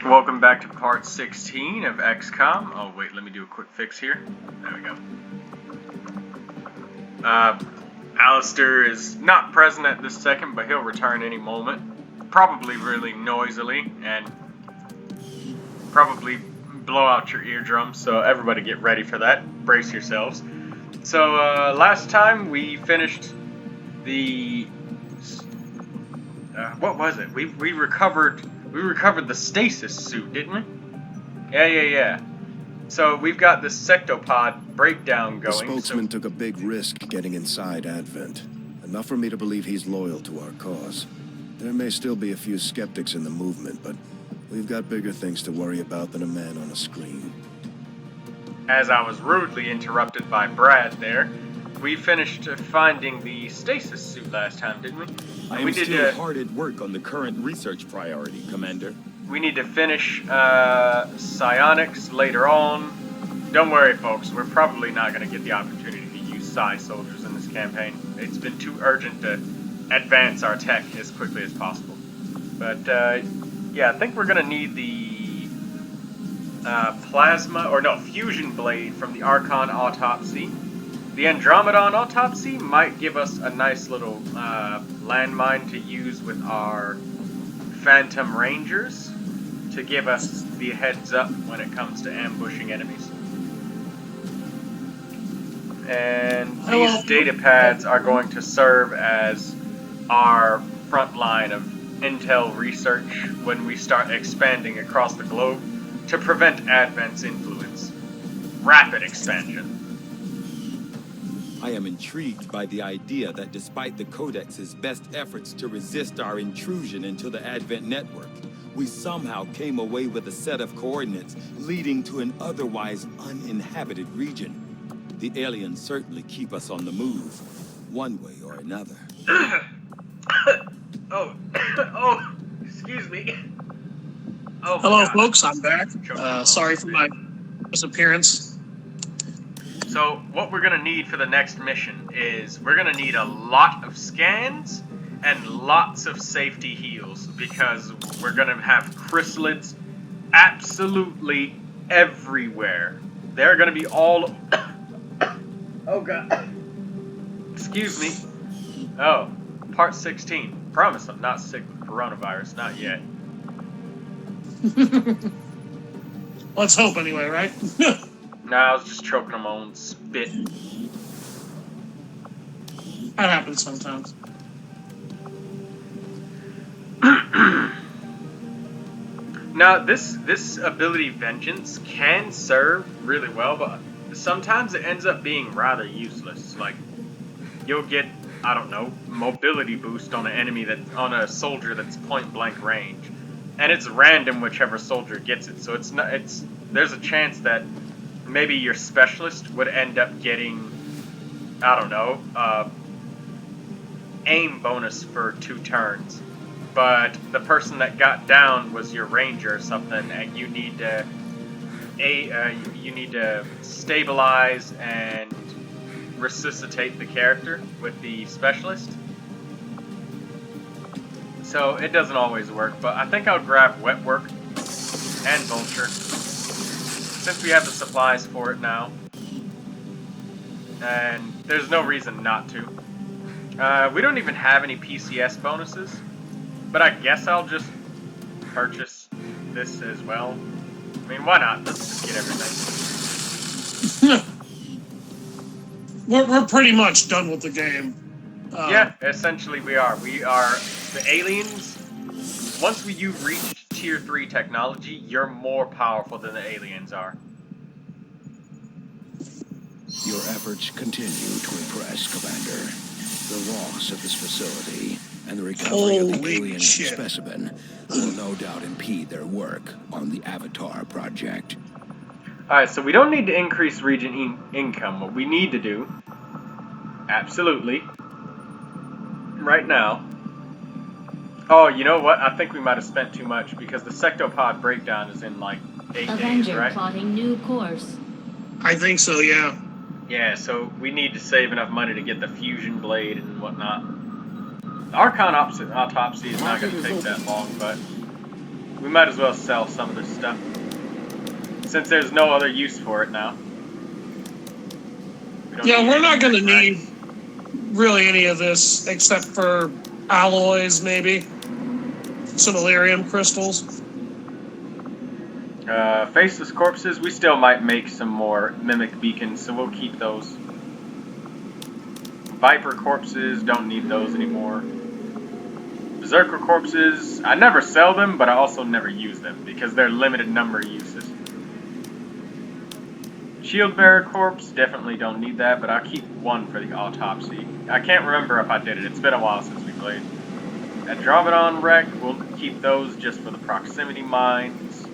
Welcome back to part 16 of XCOM. Oh wait, let me do a quick fix here. There we go. Alister is not present at this second, but he'll return any moment. Probably really noisily, and probably blow out your eardrums, so everybody get ready for that. Brace yourselves. So, last time we finished the... what was it? We recovered the stasis suit, didn't we? Yeah. So we've got this sectopod breakdown going. The spokesman took a big risk getting inside Advent. Enough for me to believe he's loyal to our cause. There may still be a few skeptics in the movement, but we've got bigger things to worry about than a man on a screen. As I was rudely interrupted by Brad there, we finished finding the stasis suit last time, didn't we? I am still hard at work on the current research priority, Commander. We need to finish psionics later on. Don't worry, folks. We're probably not going to get the opportunity to use psi soldiers in this campaign. It's been too urgent to advance our tech as quickly as possible. But, yeah, I think we're going to need the fusion blade from the Archon Autopsy. The Andromedon Autopsy might give us a nice little landmine to use with our Phantom Rangers to give us the heads up when it comes to ambushing enemies. And these data pads are going to serve as our front line of intel research when we start expanding across the globe to prevent Advent's influence. Rapid expansion. I am intrigued by the idea that despite the Codex's best efforts to resist our intrusion into the Advent network, we somehow came away with a set of coordinates leading to an otherwise uninhabited region. The aliens certainly keep us on the move, one way or another. Oh, excuse me. Oh, hello, folks. I'm back. Sorry for my disappearance. So what we're going to need for the next mission is we're going to need a lot of scans and lots of safety heals because we're going to have chrysalids absolutely everywhere. They're going to be all... Oh, God. Excuse me. Oh, part 16. Promise I'm not sick with coronavirus. Not yet. Let's hope anyway, right? Nah, I was just choking on my own spit. That happens sometimes. Now, this ability Vengeance can serve really well, but sometimes it ends up being rather useless. Like, you'll get, I don't know, mobility boost on an enemy on a soldier that's point blank range, and it's random whichever soldier gets it. So there's a chance that maybe your specialist would end up getting, I don't know, aim bonus for 2 turns. But the person that got down was your ranger or something, and you need to stabilize and resuscitate the character with the specialist. So it doesn't always work, but I think I'll grab Wet Work and Vulture, since we have the supplies for it now, and there's no reason not to. We don't even have any PCS bonuses, but I guess I'll just purchase this as well. I mean, why not? Let's just get everything. We're pretty much done with the game. Yeah, essentially we are. We are the aliens. Once you've reached Tier 3 technology, you're more powerful than the aliens are. Your efforts continue to impress, Commander. The loss of this facility and the recovery of the alien specimen will no doubt impede their work on the Avatar project. Alright, so we don't need to increase region income. What we need to do, absolutely, right now... Oh, you know what? I think we might have spent too much because the sectopod breakdown is in like 8 days, right? Plotting new course. I think so, yeah. Yeah, so we need to save enough money to get the fusion blade and whatnot. The Archon Autopsy is not going to take that long, but We might as well sell some of this stuff. Since there's no other use for it now. We're not going to need really any of this except for alloys, maybe. Some Illyrium crystals. Faceless corpses, we still might make some more mimic beacons, so we'll keep those. Viper corpses, don't need those anymore. Berserker corpses, I never sell them, but I also never use them, because they're limited number uses. Shield bearer corpse, definitely don't need that, but I'll keep one for the autopsy. I can't remember if I did it, it's been a while since we played. Andromedon wreck, we'll keep those just for the proximity mines.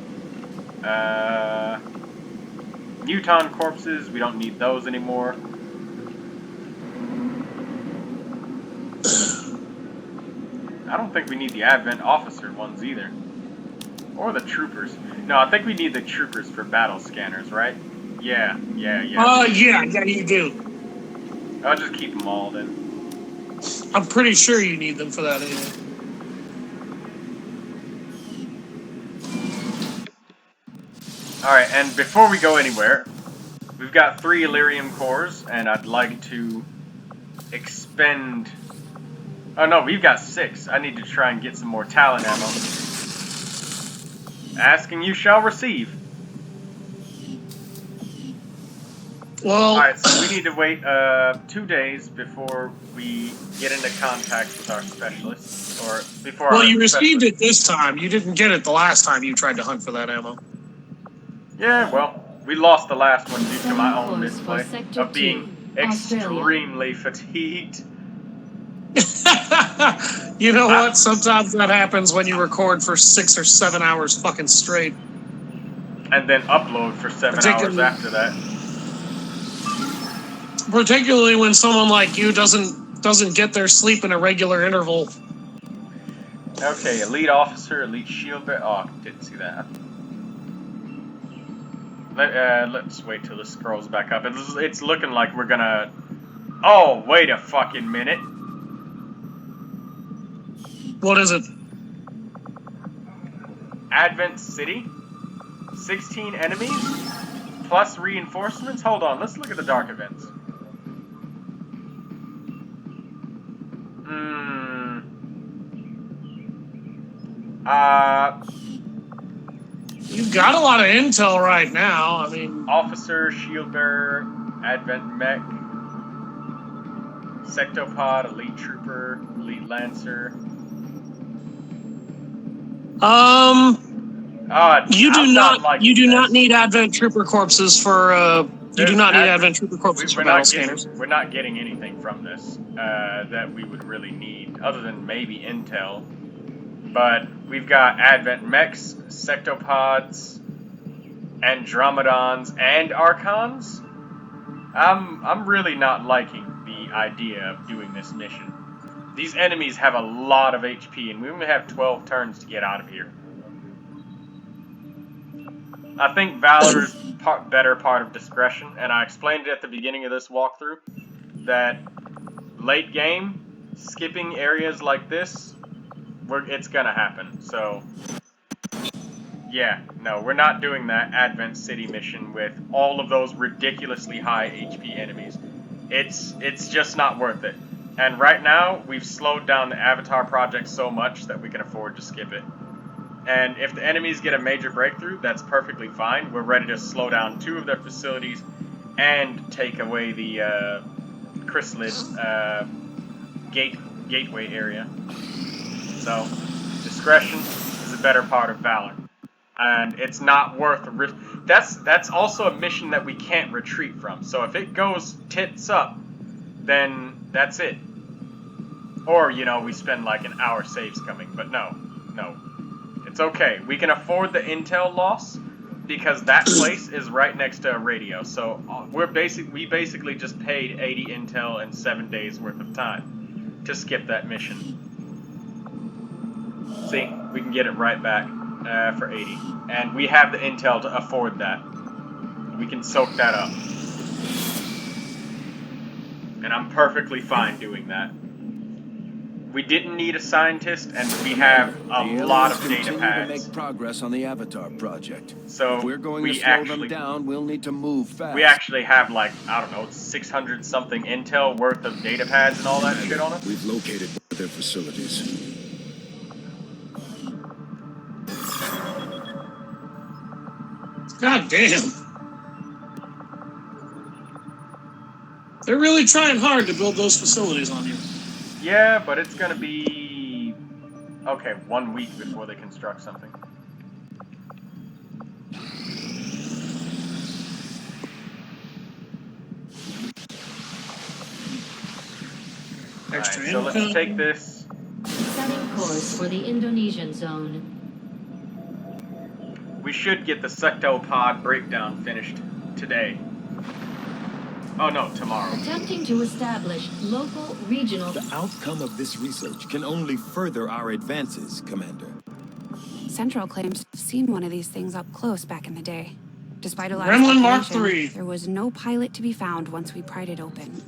Muton corpses, we don't need those anymore. I don't think we need the Advent officer ones either. Or the troopers. No, I think we need the troopers for battle scanners, right? Yeah. Yeah, you do. I'll just keep them all then. I'm pretty sure you need them for that anyway. Alright, and before we go anywhere, we've got 3 Illyrium cores, and I'd like to expend... Oh no, we've got 6. I need to try and get some more Talon ammo. Asking you shall receive. Well... Alright, so we need to wait 2 days before we get into contact with our specialist. Or before Well, you received it this time. You didn't get it the last time you tried to hunt for that ammo. Yeah, well, we lost the last one due to my own misplay of being extremely fatigued. You know what? Sometimes that happens when you record for 6 or 7 hours fucking straight. And then upload for 7 hours after that. Particularly when someone like you doesn't get their sleep in a regular interval. Okay, elite officer, elite shield bearer. Oh, didn't see that. Let's wait till this scrolls back up. It's looking like we're gonna... Oh, wait a fucking minute. What is it? Advent City? 16 enemies? Plus reinforcements? Hold on, let's look at the dark events. You've got a lot of intel right now. I mean... Officer, shield bearer, Advent mech, Sectopod, elite trooper, elite lancer. You do not need Advent trooper corpses for battle scanners. We're not getting anything from this that we would really need, other than maybe intel. But we've got Advent mechs, Sectopods, Andromedons, and Archons. I'm really not liking the idea of doing this mission. These enemies have a lot of HP, and we only have 12 turns to get out of here. I think Valor's better part of discretion, and I explained it at the beginning of this walkthrough, that late game, skipping areas like this, it's gonna happen. So, yeah, no, we're not doing that Advent City mission with all of those ridiculously high HP enemies. It's just not worth it. And right now, we've slowed down the Avatar project so much that we can afford to skip it. And if the enemies get a major breakthrough, that's perfectly fine. We're ready to slow down 2 of their facilities and take away the chrysalid gateway area. So, discretion is a better part of Valor. And it's not worth the risk. That's also a mission that we can't retreat from. So if it goes tits up, then that's it. Or, you know, we spend like an hour saves coming. But no. It's okay. We can afford the intel loss because that place is right next to a radio. So we basically just paid 80 intel and 7 days worth of time to skip that mission. See, we can get it right back for 80. And we have the intel to afford that. We can soak that up. And I'm perfectly fine doing that. we didn't need a scientist, and we have a lot of data continue pads. to make progress on the Avatar project. So if we're going to we slow actually them down, we'll need to move fast. we actually have like, I don't know, 600 something intel worth of data pads and all that shit on us. We've located their facilities. God damn. They're really trying hard to build those facilities on you. Yeah, but it's gonna be okay, 1 week before they construct something. Extra Alright, so let's income. take this. Setting course for the Indonesian zone. We should get the sectopod breakdown finished today. Oh no, tomorrow. Attempting to establish local, regional... The outcome of this research can only further our advances, Commander. Central claims to have seen one of these things up close back in the day. Despite a lot Gremlin of Mark speculation, III. there was no pilot to be found once we pried it open.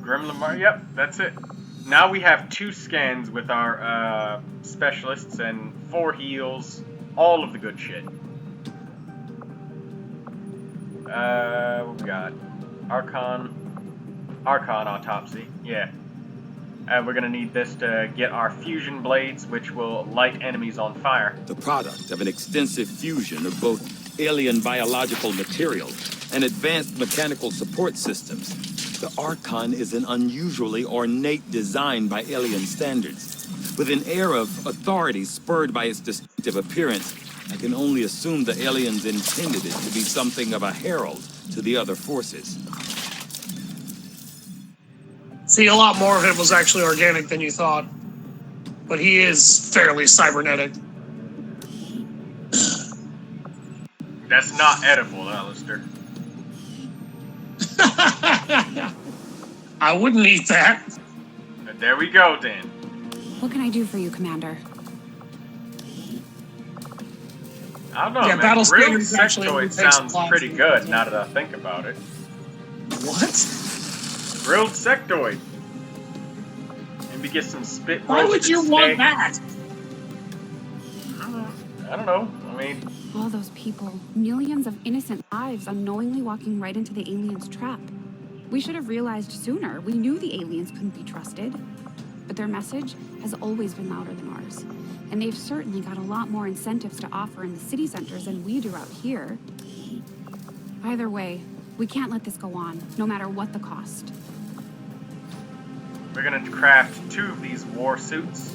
Gremlin Mar, yep, that's it. Now we have 2 scans with our specialists and 4 heals, all of the good shit. What we got? Archon autopsy, yeah. We're gonna need this to get our fusion blades, which will light enemies on fire. The product of an extensive fusion of both alien biological material and advanced mechanical support systems. The Archon is an unusually ornate design by alien standards. With an air of authority spurred by its distinctive appearance, I can only assume the aliens intended it to be something of a herald to the other forces. See, a lot more of him was actually organic than you thought. But he is fairly cybernetic. That's not edible, Alister. I wouldn't eat that. And there we go, then. What can I do for you, Commander? I don't know, Yeah, man. battle Grilled standards actually only sectoid takes sounds five pretty to good do. now that I think about it. What? Grilled sectoid. Maybe get some spit Why would roasted you steak. want that? I don't know. I mean, All those people, millions of innocent lives unknowingly walking right into the aliens' trap. We should have realized sooner. We knew the aliens couldn't be trusted. But their message has always been louder than ours. And they've certainly got a lot more incentives to offer in the city centers than we do out here. Either way, we can't let this go on, no matter what the cost. we're gonna craft 2 of these war suits.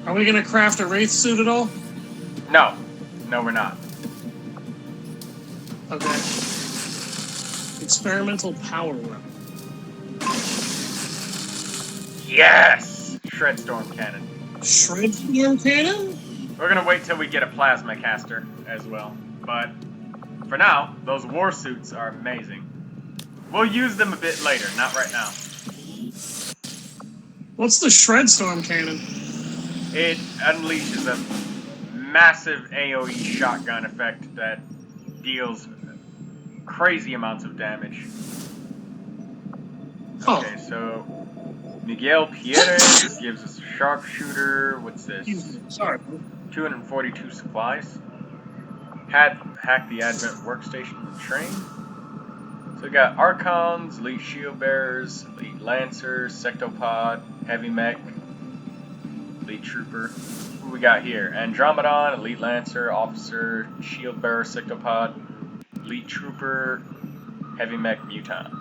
Are we gonna craft a Wraith suit at all? No. No, we're not. Okay. Experimental power weapon. Yes! Shred storm cannon. Shred storm cannon? We're gonna wait till we get a plasma caster as well. But for now, those war suits are amazing. We'll use them a bit later, not right now. What's the shred storm cannon? It unleashes a massive AoE shotgun effect that deals crazy amounts of damage. Huh. Okay, so Miguel Pierres gives us a sharpshooter. What's this? Sorry. 242 supplies. Hack the Advent workstation and train. So we got Archons, Elite Shield Bearers, Elite Lancers, Sectopod, Heavy Mech, Elite Trooper. Who we got here? Andromedon, Elite Lancer, Officer, Shield Bearer, Sectopod, Elite Trooper, Heavy Mech, Muton.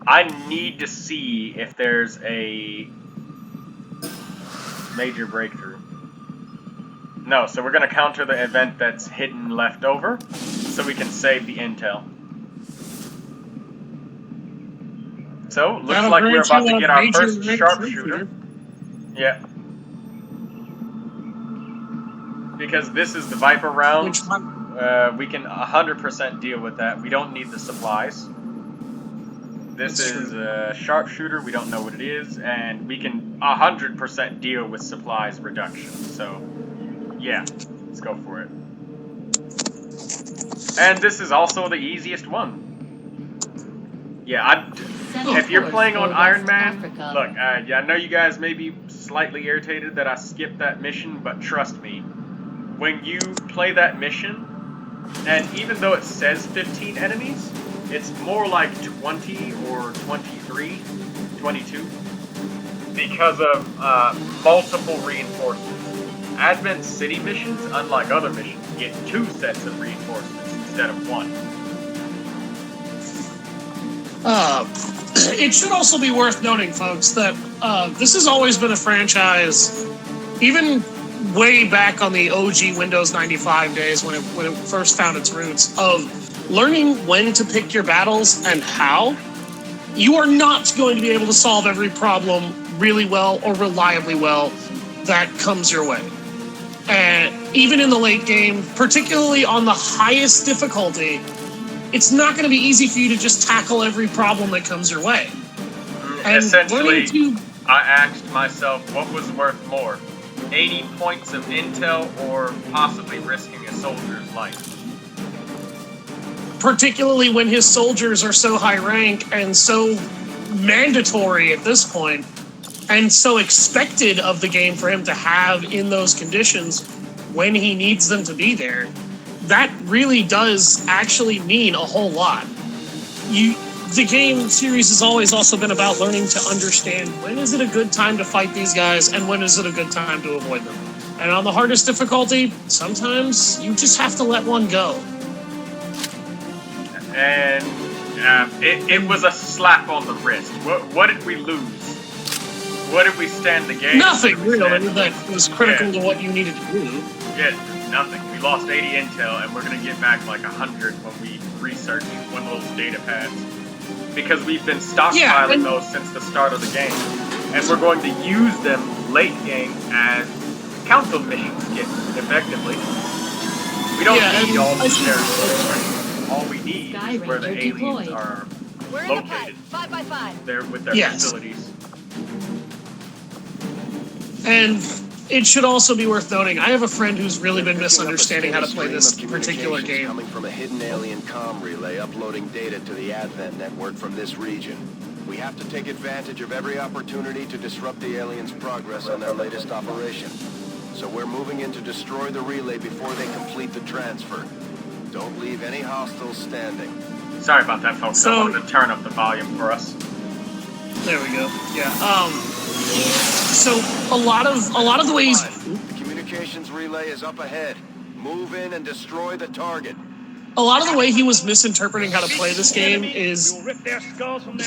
I need to see if there's a major breakthrough. No, so we're going to counter the event that's hidden left over, so we can save the intel. So, looks That'll like we're grant about you to a get our major first breakthrough. sharpshooter. Yeah. Because this is the Viper round, Which one? we can 100% deal with that. We don't need the supplies. This That's is true. a sharpshooter. We don't know what it is, and we can 100% deal with supplies reduction. So, yeah, let's go for it. And this is also the easiest one. Yeah, if you're playing on Iron Man, look, I know you guys may be slightly irritated that I skipped that mission, but trust me, when you play that mission, and even though it says 15 enemies, it's more like 20 or 23, 22, because of multiple reinforcements. Advent City missions, unlike other missions, get 2 sets of reinforcements instead of 1. It should also be worth noting, folks, that this has always been a franchise, even way back on the OG Windows 95 days when it first found its roots, of learning when to pick your battles and how. You are not going to be able to solve every problem really well or reliably well that comes your way. And even in the late game, particularly on the highest difficulty, it's not going to be easy for you to just tackle every problem that comes your way. And essentially, I asked myself what was worth more, 80 points of intel or possibly risking a soldier's life. Particularly when his soldiers are so high rank and so mandatory at this point, and so expected of the game for him to have in those conditions when he needs them to be there. That really does actually mean a whole lot. The game series has always also been about learning to understand when is it a good time to fight these guys and when is it a good time to avoid them. And on the hardest difficulty, sometimes you just have to let one go. And it was a slap on the wrist. What did we lose? What did we stand to gain? Nothing, really, that was critical to what you needed to do. Yeah, nothing. We lost 80 intel, and we're going to get back like 100 when we research one of those data pads. Because we've been stockpiling those since the start of the game. And we're going to use them late game as council missions get effectively. We don't need all the territory. All we need is where the aliens are located. 5x5. They're with their facilities. And it should also be worth noting, I have a friend who's really been misunderstanding how to play this particular game. Coming from a hidden alien comm relay uploading data to the Advent network from this region. We have to take advantage of every opportunity to disrupt the aliens' progress on their latest operation. So we're moving in to destroy the relay before they complete the transfer. Don't leave any hostiles standing. Sorry about that, folks. I wanted to turn up the volume for us. There we go. Yeah. So a lot of the ways. The communications relay is up ahead. Move in and destroy the target. A lot of the way he was misinterpreting how to play this game is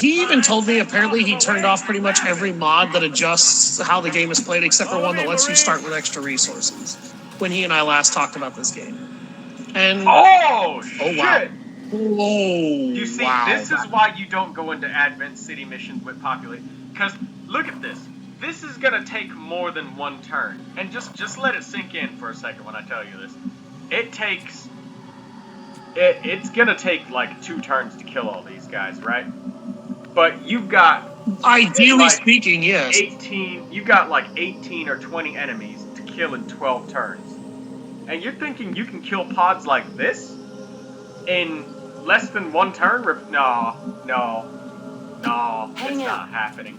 he even told me apparently he turned off pretty much every mod that adjusts how the game is played except for one that lets you start with extra resources when he and I last talked about this game. And oh shit! Wow. Oh, you see, this is why you don't go into Advent City missions with populate. Because look at this. This is gonna take more than one turn, and just let it sink in for a second when I tell you this. It's gonna take like 2 turns to kill all these guys, right? But you've got, ideally speaking, yes, 18. You've got like 18 or 20 enemies to kill in 12 turns, and you're thinking you can kill pods like this in less than 1 turn? No, it's not happening.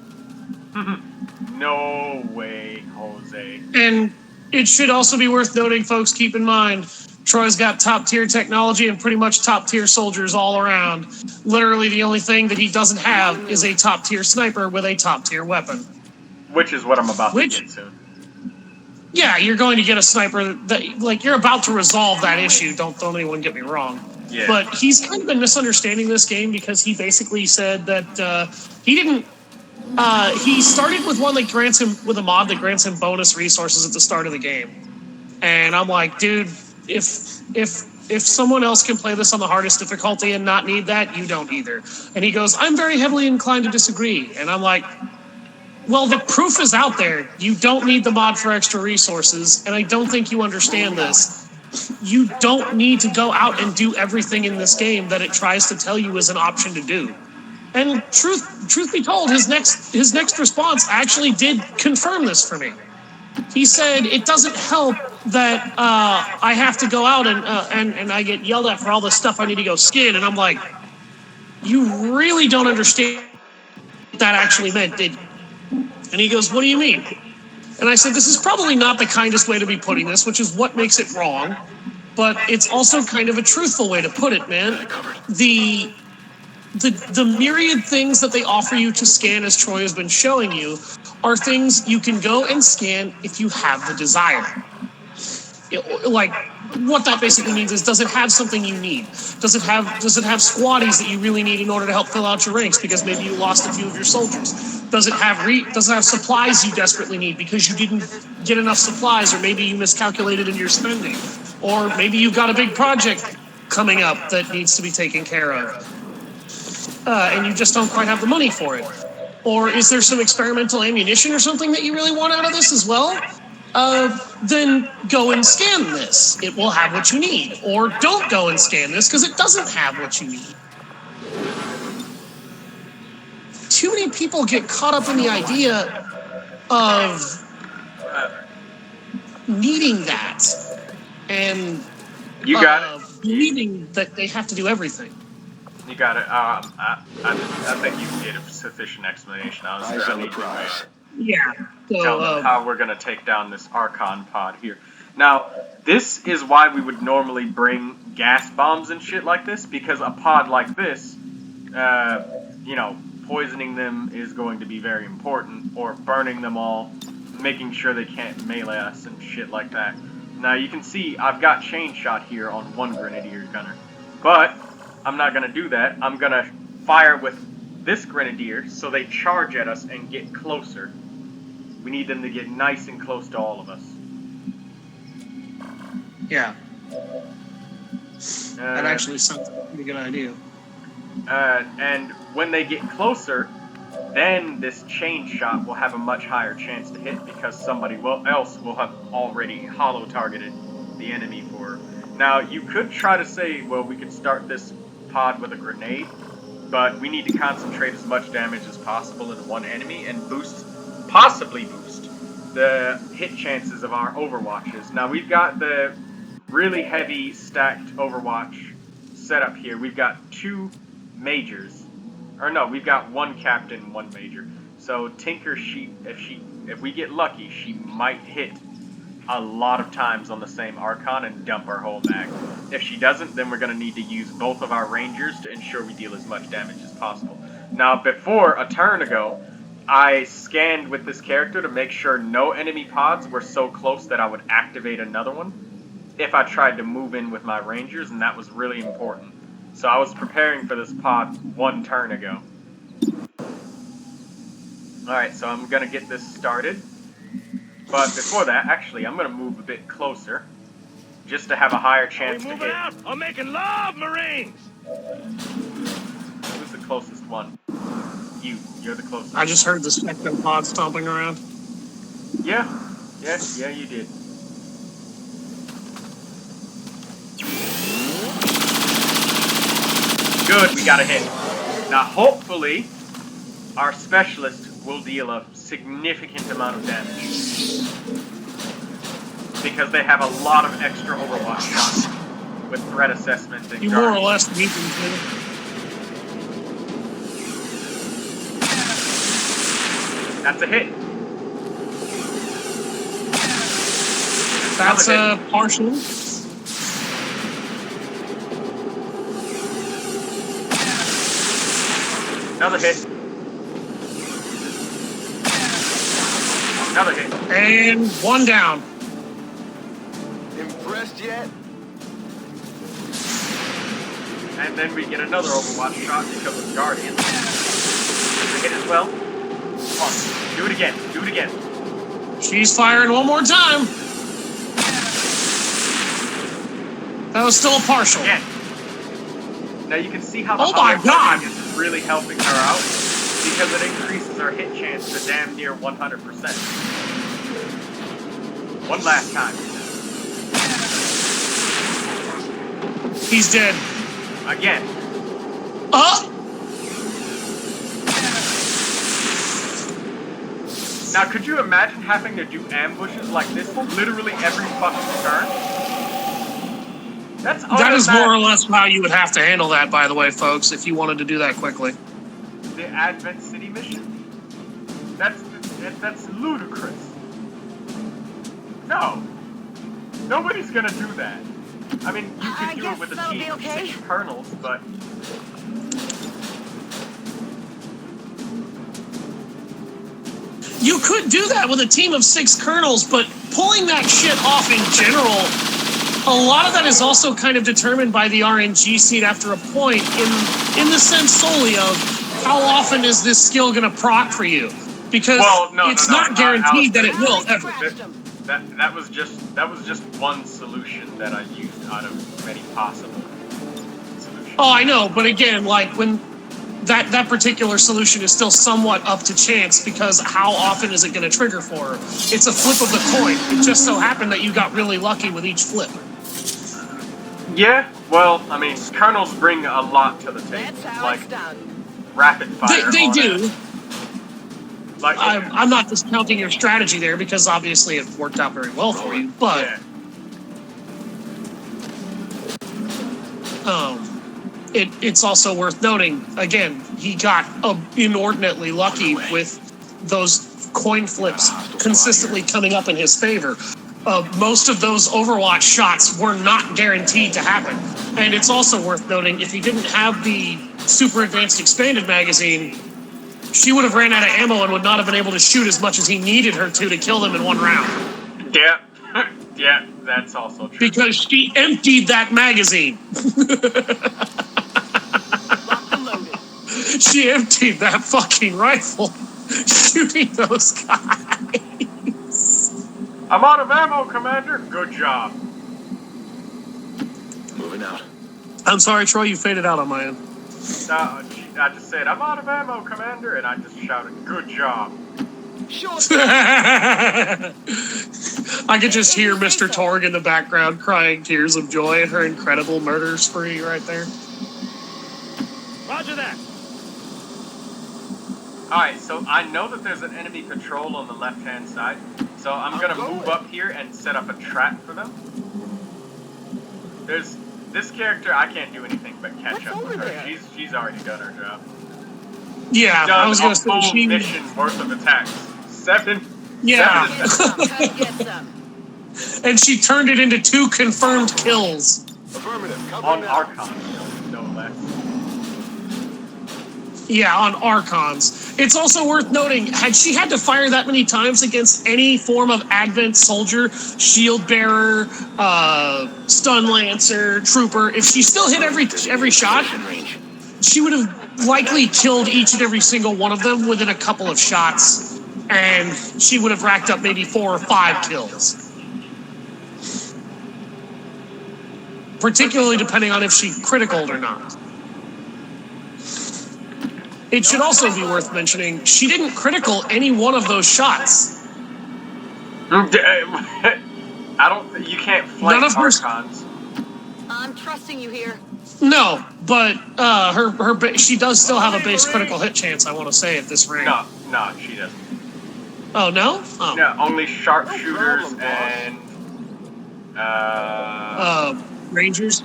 No way, Jose. And it should also be worth noting, folks, keep in mind, Troy's got top-tier technology and pretty much top-tier soldiers all around. Literally the only thing that he doesn't have is a top-tier sniper with a top-tier weapon. Which is what I'm about to get soon. Yeah, you're going to get a sniper that, like, you're about to resolve that issue. Don't anyone get me wrong. Yeah. But he's kind of been misunderstanding this game because he basically said that he didn't. He started with one that grants him with a mod that grants him bonus resources at the start of the game, and I'm like, dude, if someone else can play this on the hardest difficulty and not need that, you don't either. And he goes, I'm very heavily inclined to disagree, and I'm like, well, the proof is out there. You don't need the mod for extra resources, and I don't think you understand this. You don't need to go out and do everything in this game that it tries to tell you is an option to do. And truth be told, his next response actually did confirm this for me. He said it doesn't help that I have to go out and I get yelled at for all the stuff I need to go skin, and I'm like, you really don't understand what that actually meant, did you? And he goes, what do you mean? And I said, this is probably not the kindest way to be putting this, which is what makes it wrong, but it's also kind of a truthful way to put it, man. The myriad things that they offer you to scan, as Troy has been showing you, are things you can go and scan if you have the desire. Like, what that basically means is, does it have something you need? Does it have squaddies that you really need in order to help fill out your ranks because maybe you lost a few of your soldiers? Does it have supplies you desperately need because you didn't get enough supplies, or maybe you miscalculated in your spending, or maybe you've got a big project coming up that needs to be taken care of, and you just don't quite have the money for it? Or is there some experimental ammunition or something that you really want out of this as well? Then go and scan this. It will have what you need. Or don't go and scan this because it doesn't have what you need. Too many people get caught up in the idea of needing that and You got it. believing that they have to do everything. You got it. I think you gave a sufficient explanation. I was Eyes sure I on the need to prize. Yeah. tell them how we're going to take down this Archon pod here. Now, this is why we would normally bring gas bombs and shit like this, because a pod like this, you know, poisoning them is going to be very important, or burning them all, making sure they can't melee us and shit like that. Now, you can see I've got chain shot here on one Grenadier gunner, but I'm not going to do that. I'm going to fire with this Grenadier so they charge at us and get closer. We need them to get nice and close to all of us. Yeah. That actually sounds like a pretty good idea. And when they get closer, then this chain shot will have a much higher chance to hit because somebody else will have already hollow targeted the enemy for her. Now, you could try to say, well, we could start this pod with a grenade, but we need to concentrate as much damage as possible in one enemy and possibly boost the hit chances of our overwatches. Now, we've got the really heavy stacked overwatch setup here. We've got two majors. Or no, we've got one captain, one major. So Tinker, if we get lucky, she might hit a lot of times on the same Archon and dump our whole mag. If she doesn't, then we're going to need to use both of our Rangers to ensure we deal as much damage as possible. Now, before a turn ago, I scanned with this character to make sure no enemy pods were so close that I would activate another one if I tried to move in with my Rangers, and that was really important. So I was preparing for this pod one turn ago. Alright, so I'm going to get this started. But before that, actually, I'm going to move a bit closer, just to have a higher chance to hit. Out? I'm making love, Marines! Who's the closest one? You're the closest. I just heard the Spectrum pod stomping around. Yeah, you did. Good, we got a hit. Now, hopefully, our specialist will deal a significant amount of damage. Because they have a lot of extra Overwatch shots with threat assessment and You more or less need them to. That's a hit. That's a partial. Another hit. Another hit. And one down. Impressed yet? And then we get another Overwatch shot because of Guardian. There's a hit as well. Come on, do it again. Do it again. She's firing one more time. That was still a partial. Again. Now you can see how the Oh my God! is really helping her out because it increases our hit chance to damn near 100%. One last time. He's dead. Again. Now, could you imagine having to do ambushes like this literally every fucking turn? That is more or less how you would have to handle that, by the way, folks, if you wanted to do that quickly. The Advent City mission? That's ludicrous. No. Nobody's gonna do that. I mean, you could do it with a team of 6 colonels, but... You could do that with a team of 6 colonels, but pulling that shit off in general, a lot of that is also kind of determined by the RNG seed after a point, in the sense solely of how often is this skill going to proc for you? Because it's not guaranteed that it will ever. That was just one solution that I used out of many possible solutions. Oh, I know, but again, like when that particular solution is still somewhat up to chance, because how often is it going to trigger for her? It's a flip of the coin. It just so happened that you got really lucky with each flip. Yeah, well, I mean, colonels bring a lot to the table, like rapid fire. They do. Like, I'm not discounting your strategy there, because obviously it worked out very well for you, but it's also worth noting, again, he got inordinately lucky with those coin flips consistently coming up in his favor. Most of those Overwatch shots were not guaranteed to happen. And it's also worth noting, if he didn't have the super advanced expanded magazine, she would have ran out of ammo and would not have been able to shoot as much as he needed her to kill them in one round. Yeah, yeah, that's also true. Because she emptied that magazine. She emptied that fucking rifle, shooting those guys. I'm out of ammo, Commander. Good job. Moving out. I'm sorry, Troy, you faded out on my end. No, I just said, I'm out of ammo, Commander, and I just shouted, good job. I could just hear Mr. Torg in the background crying tears of joy at her incredible murder spree right there. Roger that. Alright, so I know that there's an enemy patrol on the left-hand side, so I'm gonna move up here and set up a trap for them. There's this character, I can't do anything but catch up with her. She's already done her job. Yeah, I was gonna say she mission worth of attacks. 7. Yeah. 7 and she turned it into 2 confirmed kills. Affirmative. On Archon, no less. Yeah, on Archons. It's also worth noting, had she had to fire that many times against any form of Advent soldier, shield bearer, stun lancer, trooper, if she still hit every shot, she would have likely killed each and every single one of them within a couple of shots, and she would have racked up maybe 4 or 5 kills. Particularly depending on if she criticaled or not. It should also be worth mentioning, she didn't critical any one of those shots. I don't. You can't flank Archons. I'm trusting you here. No, but she does still have a base critical hit chance, I want to say, at this rank. No, she doesn't. Oh, no? Oh. No, only sharpshooters and... Rangers?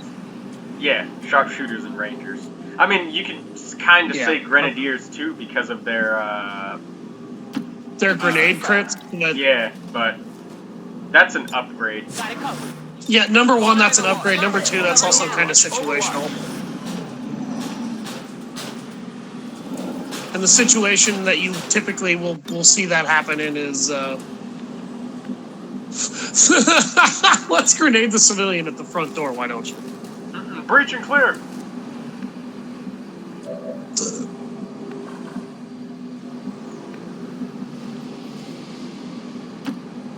Yeah, sharpshooters and rangers. I mean, you can kind of say grenadiers, too, because of their grenade crits? Yeah, but that's an upgrade. Yeah, number 1, that's an upgrade. Number 2, that's also kind of situational. And the situation that you typically will see that happen in is... Let's grenade the civilian at the front door, why don't you? Breach and clear!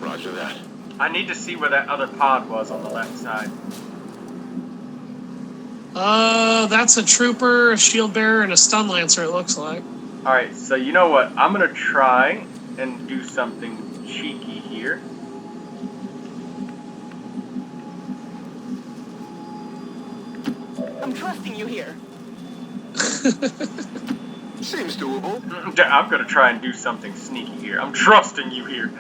Roger that. I need to see where that other pod was on the left side. That's a trooper, a shield bearer, and a stun lancer, it looks like. Alright, so you know what? I'm gonna try and do something cheeky here. I'm trusting you here. Seems doable. I'm gonna try and do something sneaky here. I'm trusting you here.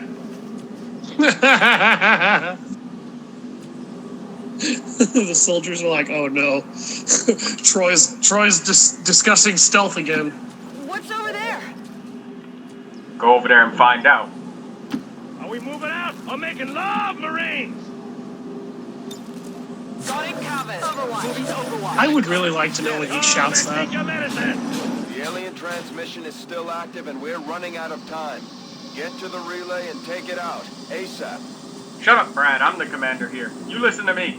The soldiers are like, "Oh no, Troy's discussing stealth again." What's over there? Go over there and find out. Are we moving out or making love, Marines? Got it covered. Overwatch. Moving to Overwatch. I would really like to know when he shouts that. Take your medicine. The alien transmission is still active and we're running out of time. Get to the relay and take it out, ASAP. Shut up, Brad. I'm the commander here. You listen to me.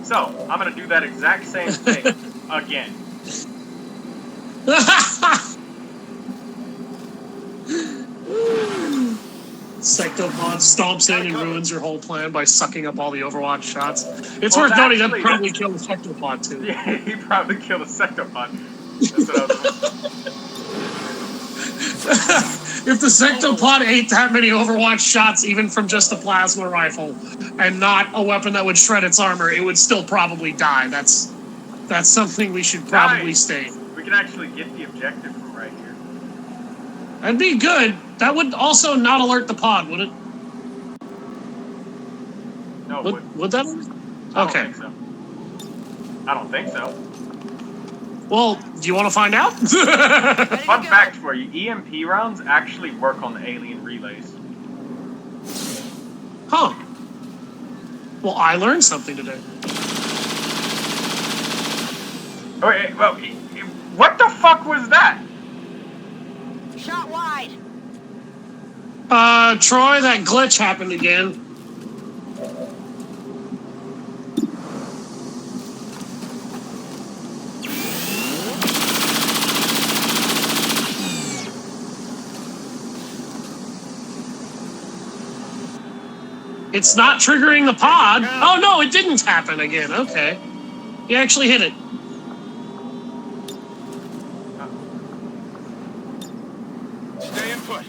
So, I'm gonna do that exact same thing again. Sectopod stomps in and ruins your whole plan by sucking up all the Overwatch shots. It's Well, worth noting that actually, probably killed a Sectopod too. Yeah, he probably killed a sectopod. That's what I was If the Sectopod ate that many Overwatch shots, even from just a plasma rifle, and not a weapon that would shred its armor, it would still probably die. That's something we should probably Nice. state. We can actually get the objective from right here. That'd be good. That would also not alert the pod, would it? No, it wouldn't. Would that? I don't Okay. think so. I don't think so. Well, do you want to find out? Fun fact for you, EMP rounds actually work on the alien relays. Huh. Well, I learned something today. Okay, well, what the fuck was that? Shot wide. Troy, that glitch happened again. It's not triggering the pod. Oh, no, it didn't happen again. Okay. You actually hit it. Stay in put.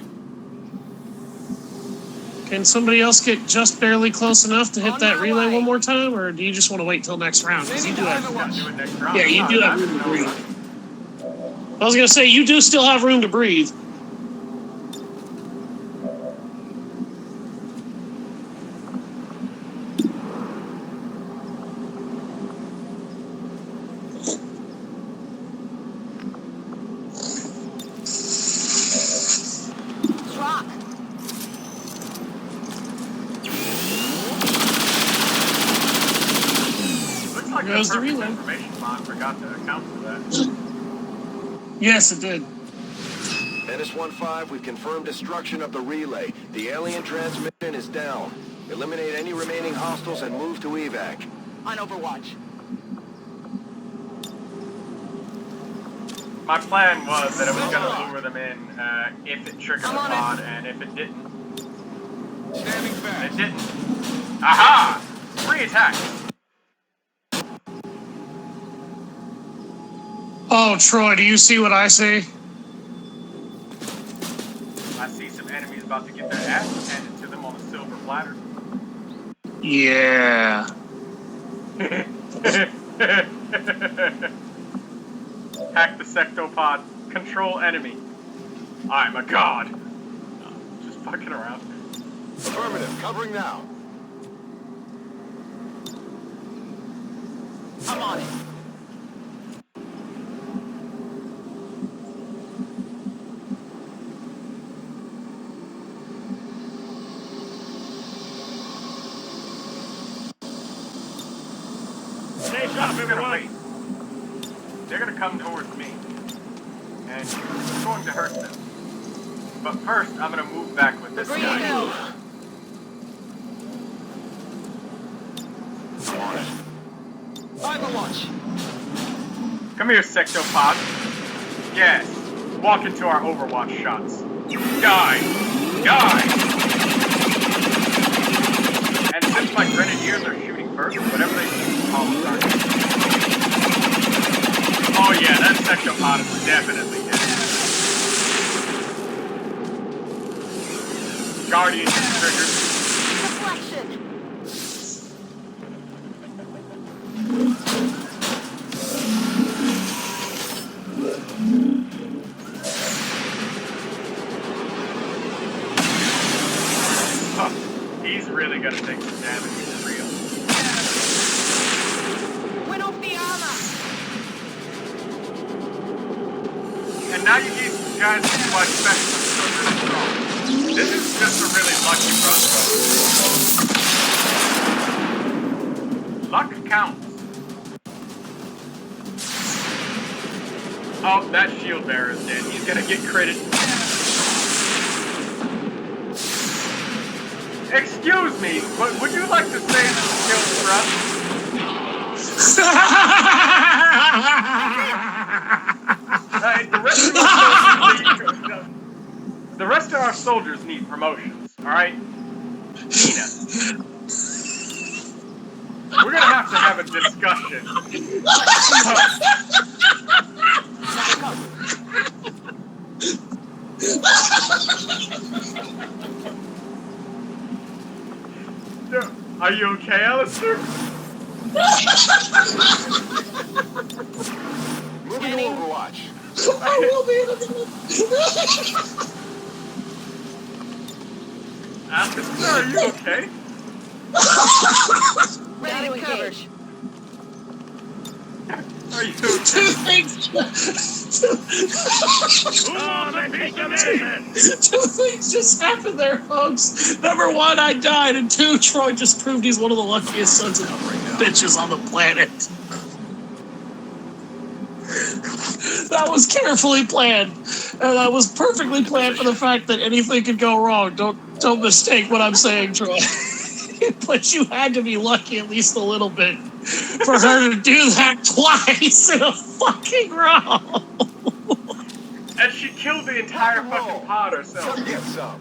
Can somebody else get just barely close enough to hit On that my relay way. one more time, or do you just want to wait till next round? 'Cause you do have, Gotta do it next round. yeah, you do have room to breathe. I was gonna say you do still have room to breathe. Drop. Looks like Goes the the perfect relay. information bot forgot to account for that. Yes, it did. Menace 1-5, we've confirmed destruction of the relay. The alien transmission is down. Eliminate any remaining hostiles and move to evac. On Overwatch. My plan was that I was gonna lure them in if it triggered the I'm on it. pod, and if it didn't, Standing it fast. didn't. Aha! Free attack! Oh, Troy, do you see what I see? I see some enemies about to get their ass handed to them on a silver platter. Yeah. Hack the sectopod. Control enemy. I'm a god. No, just fucking around. Affirmative, covering now. I'm on it. Stay sharp, I'm gonna wait. everyone. They're gonna come towards me. And it's going to hurt them. But first, I'm gonna move back with this Green guy. hill. I'm on it. Overwatch. Come here, sectopod. Yes. Walk into our Overwatch shots. Die! Die! And since my grenadiers are shooting first, whatever they shoot, follow target. Oh yeah, that sectopod is definitely dead. Guardian triggered. Deflection. he's really gonna take some damage for real. Went off the armor. And now you guys see why specialists are really strong. This is just a really lucky run. Luck counts. Oh, that shield bearer's dead. He's gonna get critted. Excuse me, but would you like to save the skills for us? The rest of our soldiers need promotions, alright? Nina. We're gonna have to have a discussion. Are you okay, Alister? Moving to Overwatch. I will be in a minute. Alister, are you okay? Ready to engage. Are you Two okay? things. Two things just happened there, folks. Number one, I died, and two, Troy just proved he's one of the luckiest sons of bitches on the planet. That was carefully planned, and that was perfectly planned for the fact that anything could go wrong. Don't mistake what I'm saying, Troy. But you had to be lucky at least a little bit for her to do that twice in a fucking row. And she killed the entire fucking pod herself. Come get some.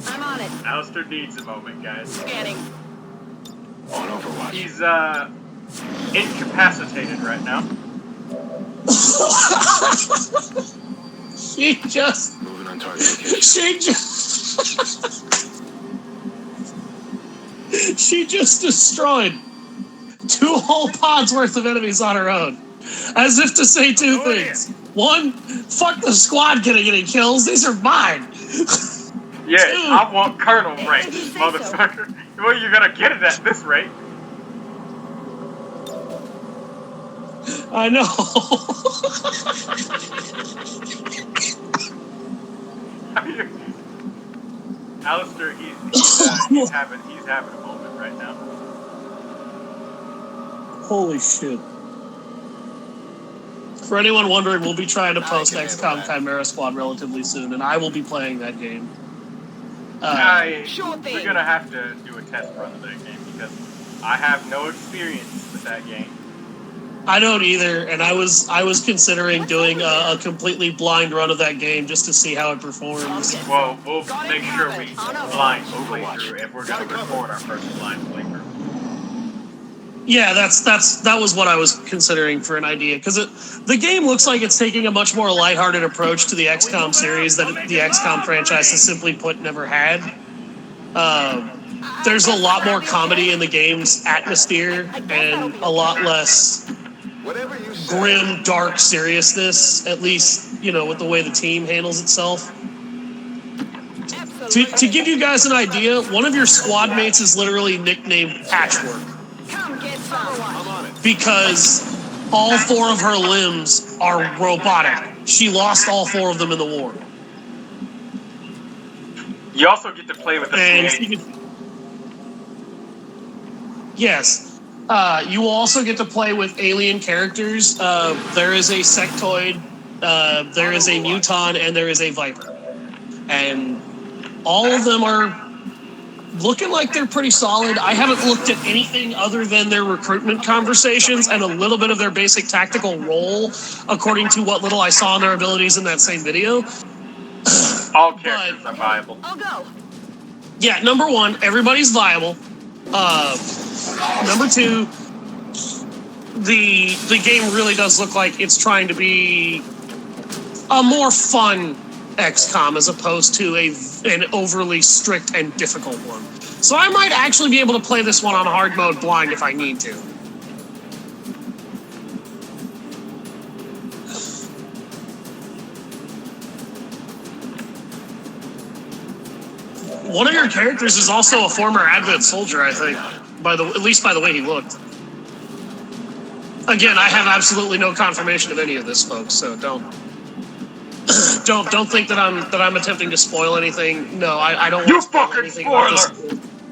I'm on it. Alister needs a moment, guys. Scanning. On Overwatch. He's, incapacitated right now. She just... Moving on target location. She just destroyed 2 whole pods worth of enemies on her own. As if to say 2 things. One, fuck the squad getting any kills. These are mine. Yeah, 2, I want Colonel rank, motherfucker. Well, you're gonna get it at this rate. I know. Alister, he's having a moment right now. Holy shit. For anyone wondering, we'll be trying to post XCOM Chimera Squad relatively soon, and I will be playing that game. Sure thing. We're gonna have to do a test run of that game because I have no experience with that game. I don't either, and I was considering doing a completely blind run of that game just to see how it performs. Well, we'll make sure we blind playthrough if we're gonna record our first blind playthrough. Yeah, that was what I was considering for an idea, because the game looks like it's taking a much more lighthearted approach to the XCOM series that the XCOM franchise has simply put never had. There's a lot more comedy in the game's atmosphere and a lot less grim, dark seriousness, at least, with the way the team handles itself. To give you guys an idea, one of your squad mates is literally nicknamed Patchwork. Because all 4 of her limbs are robotic. She lost all 4 of them in the war. You also get to play with the Yes. You will also get to play with alien characters. There is a sectoid, there is a muton, and there is a viper. And all of them are looking like they're pretty solid. I haven't looked at anything other than their recruitment conversations and a little bit of their basic tactical role, according to what little I saw in their abilities in that same video. All characters are viable. I'll go. Yeah, number 1, everybody's viable. Number 2, the game really does look like it's trying to be a more fun XCOM as opposed to an overly strict and difficult one. So I might actually be able to play this one on hard mode blind if I need to. One of your characters is also a former Advent soldier, I think. At least by the way he looked. Again, I have absolutely no confirmation of any of this, folks. So don't think that I'm attempting to spoil anything. No, I don't want to spoil anything about this.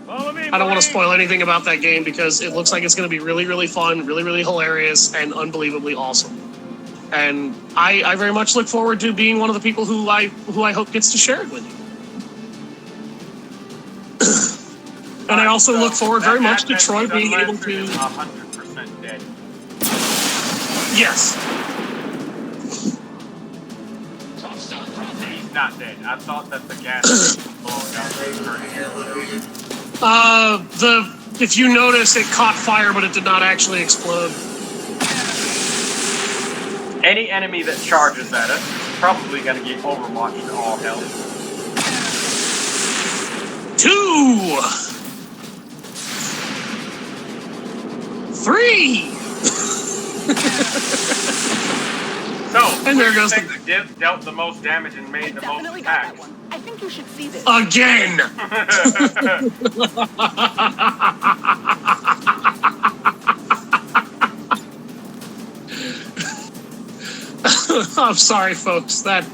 Follow me, I don't want to spoil anything about that game because it looks like it's going to be really, really fun, really, really hilarious, and unbelievably awesome. And I very much look forward to being one of the people who I hope gets to share it with you. And I also look forward very much to Troy being able to... 100% dead. Yes. He's not dead. I thought that the gas was blowing out his burning air. If you notice, it caught fire, but it did not actually explode. Any enemy that charges at us is probably going to get overwatched to all hell. 2, 3. So, and there goes the dealt the most damage and made the most attacks. I think you should see this. Again. I'm sorry, folks. That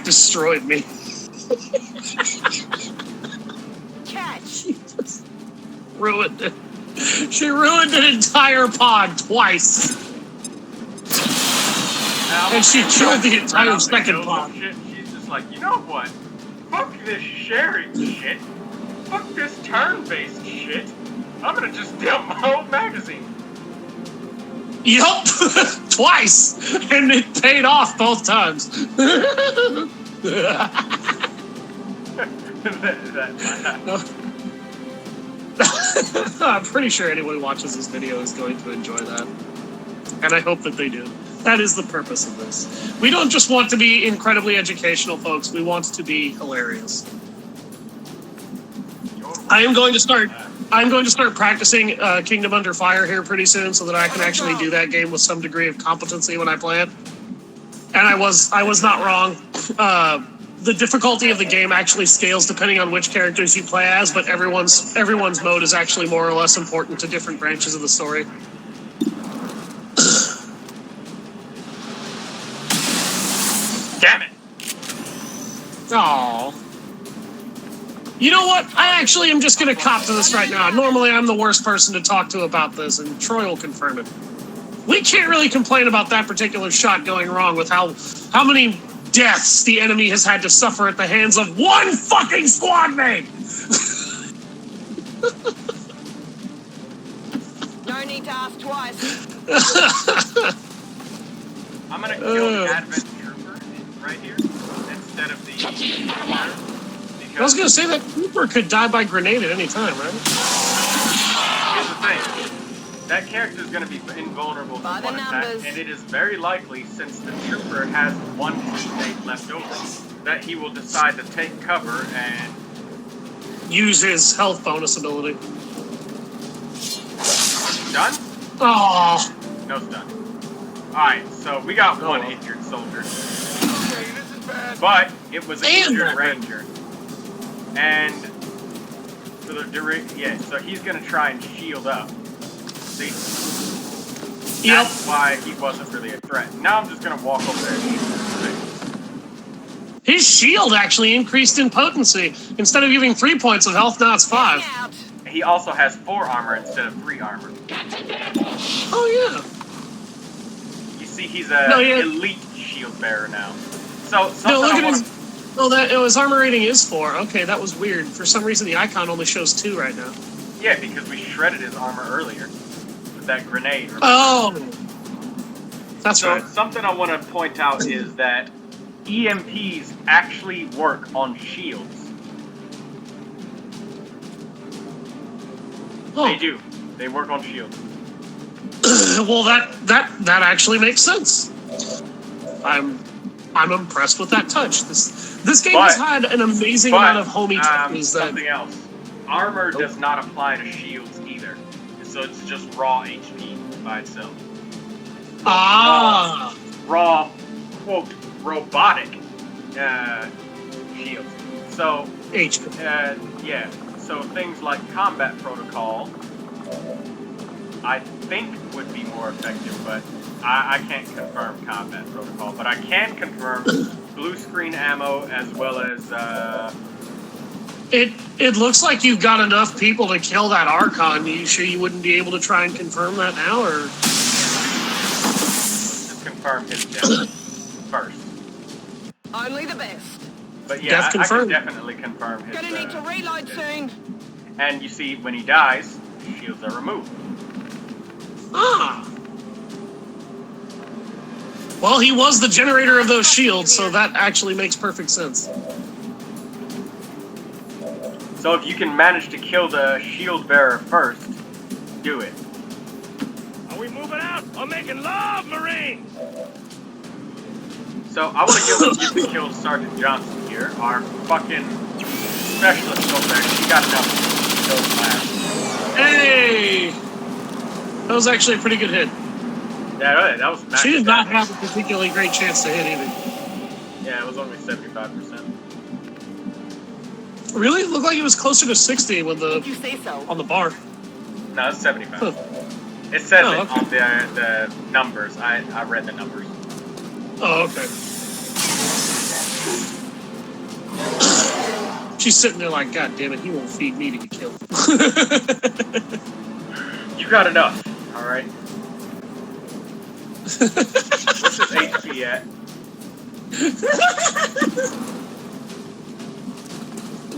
destroyed me. Catch. She just ruined it. She ruined an entire pod twice. And she killed the entire second pod. She's just like, you know what? Fuck this sharing shit. Fuck this turn-based shit. I'm gonna just dump my whole magazine. Yup, twice, and it paid off both times. I'm pretty sure anyone who watches this video is going to enjoy that, and I hope that they do. That is the purpose of this. We don't just want to be incredibly educational, folks. We want to be hilarious. I'm going to start practicing Kingdom Under Fire here pretty soon, so that I can actually do that game with some degree of competency when I play it. And I was not wrong. The difficulty of the game actually scales depending on which characters you play as, but everyone's mode is actually more or less important to different branches of the story. Damn it! Aww. You know what? I actually am just going to cop to this right now. Normally, I'm the worst person to talk to about this, and Troy will confirm it. We can't really complain about that particular shot going wrong with how many deaths the enemy has had to suffer at the hands of one fucking squad mate! No need to ask twice. I'm gonna kill the Advent Trooper right here instead of the I was gonna say that Trooper could die by grenade at any time, right? Here's the thing. That character is going to be invulnerable to one attack, and it is very likely, since the Trooper has one teammate left over, that he will decide to take cover and... use his health bonus ability. Done? Aww. No, it's done. Alright, so we got one injured soldier. But it was an injured ranger. And... so he's going to try and shield up. See? Yep. That's why he wasn't really a threat. Now I'm just gonna walk over there and shoot him. His shield actually increased in potency. Instead of giving 3 points of health, now it's 5. He also has 4 armor instead of 3 armor. Oh, yeah. You see, he's a elite shield bearer now. So, no, look at his... Oh, his armor rating is 4. Okay, that was weird. For some reason, the icon only shows 2 right now. Yeah, because we shredded his armor earlier. That grenade. Remember? Oh, that's right. So something I want to point out is that EMPs actually work on shields. Oh. They do. They work on shields. Well, that actually makes sense. I'm impressed with that touch. This game has had an amazing amount of homey touches. Something else. Armor does not apply to shields either. So it's just raw HP by itself. Ah! Raw, quote, robotic shields. So HP. Yeah. So things like combat protocol, I think would be more effective, but I can't confirm combat protocol. But I can confirm blue screen ammo as well as. It looks like you've got enough people to kill that Archon. Are you sure you wouldn't be able to try and confirm that now, or? Just confirm his death first. Only the best. But yeah, I can definitely confirm his. Gonna need to reload soon. And you see, when he dies, shields are removed. Ah. Well, he was the generator of those shields, so that actually makes perfect sense. So if you can manage to kill the shield bearer first, do it. Are we moving out? I'm making love, Marines! So I want to give the kill to Sergeant Johnson here, our fucking specialist over there. She got enough to kill the last. Hey! That was actually a pretty good hit. Yeah, that was. She did not have a particularly great chance to hit either. Yeah, it was only 75%. Really? It looked like it was closer to 60 with the You say so. on the bar. No, it's 75. Huh. It says Oh, it okay. on the numbers. I read the numbers. Oh, okay. She's sitting there like, God damn it, he won't feed me to get killed. You got enough, all right. What's his HP at?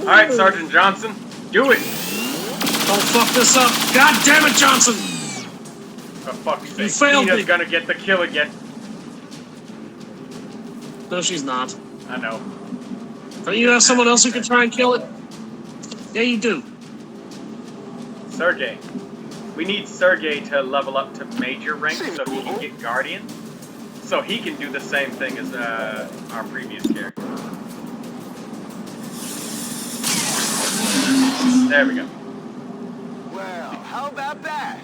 All right, Sergeant Johnson, do it. Don't fuck this up. God damn it, Johnson! For fuck's sake, You failed Tina's me. gonna get the kill again. No, she's not. I know. Don't you have someone else who can try and kill it? Yeah, you do. Sergey. We need Sergey to level up to major rank so he can get Guardian. So he can do the same thing as our previous character. There we go. Well, how about that?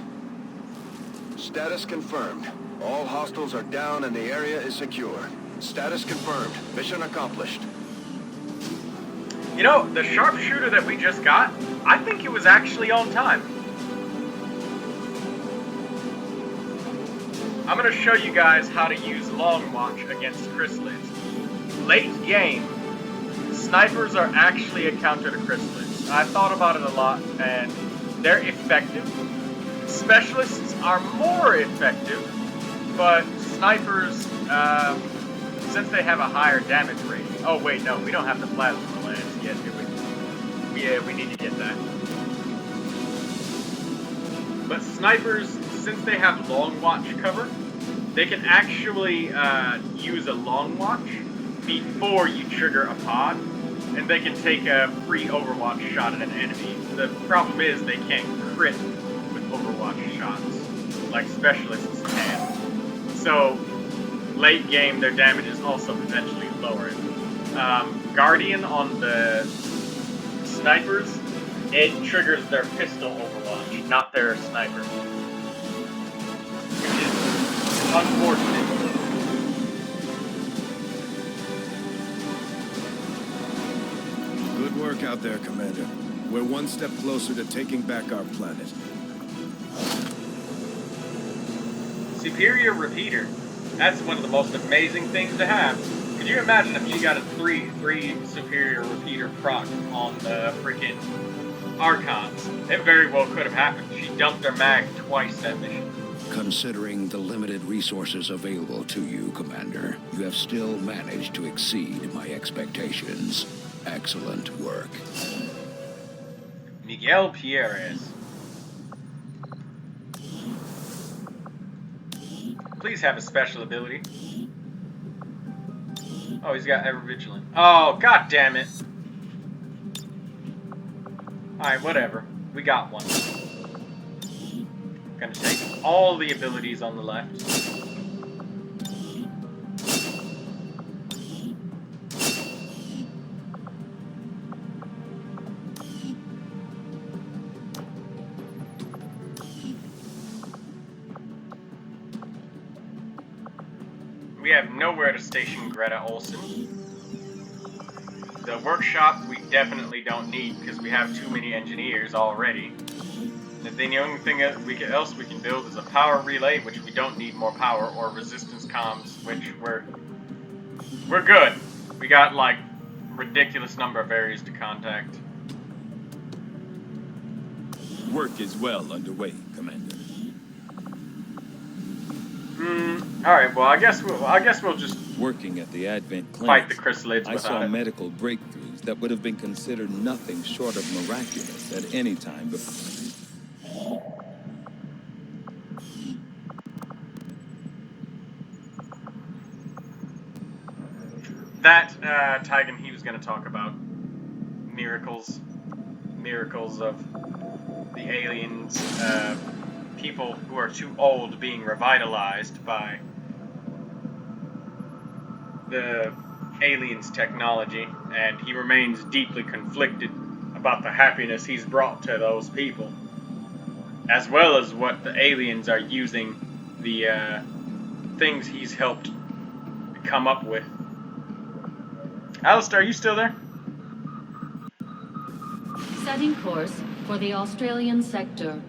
Status confirmed. All hostiles are down and the area is secure. Status confirmed. Mission accomplished. You know, the sharpshooter that we just got, I think it was actually on time. I'm going to show you guys how to use Long Watch against chrysalids. Late game, snipers are actually a counter to chrysalids. I thought about it a lot, and they're effective. Specialists are more effective, but snipers, since they have a higher damage rating. Oh wait, no, we don't have the plasma lance yet, do we? Yeah, we need to get that. But snipers, since they have long watch cover, they can actually use a long watch before you trigger a pod, and they can take a free Overwatch shot at an enemy. The problem is they can't crit with Overwatch shots like specialists can. So late game, their damage is also potentially lowered. Guardian on the snipers, it triggers their pistol Overwatch, not their sniper. Which is unfortunate. Good work out there, Commander. We're one step closer to taking back our planet. Superior repeater. That's one of the most amazing things to have. Could you imagine if you got a 3 superior repeater proc on the freaking Archons? It very well could have happened. She dumped her mag twice that mission. Considering the limited resources available to you, Commander, you have still managed to exceed my expectations. Excellent work. Miguel Pierres. Please have a special ability. Oh, he's got ever vigilant. Oh, god damn it. Alright, whatever. We got one. Gonna take all the abilities on the left. We have nowhere to station Greta Olsen. The workshop we definitely don't need because we have too many engineers already. And then the only thing else we can build is a power relay, which we don't need more power, or resistance comms, which we're good. We got like ridiculous number of areas to contact. Work is well underway, Commander. All right. Well, I guess we'll just Working at the Advent Clinic, fight the chrysalids I without saw it. medical breakthroughs that would have been considered nothing short of miraculous at any time before. That Tigan, he was going to talk about miracles of the aliens, people who are too old being revitalized by the aliens' technology, and he remains deeply conflicted about the happiness he's brought to those people, as well as what the aliens are using the things he's helped come up with. Alister, are you still there? Setting course for the Australian sector.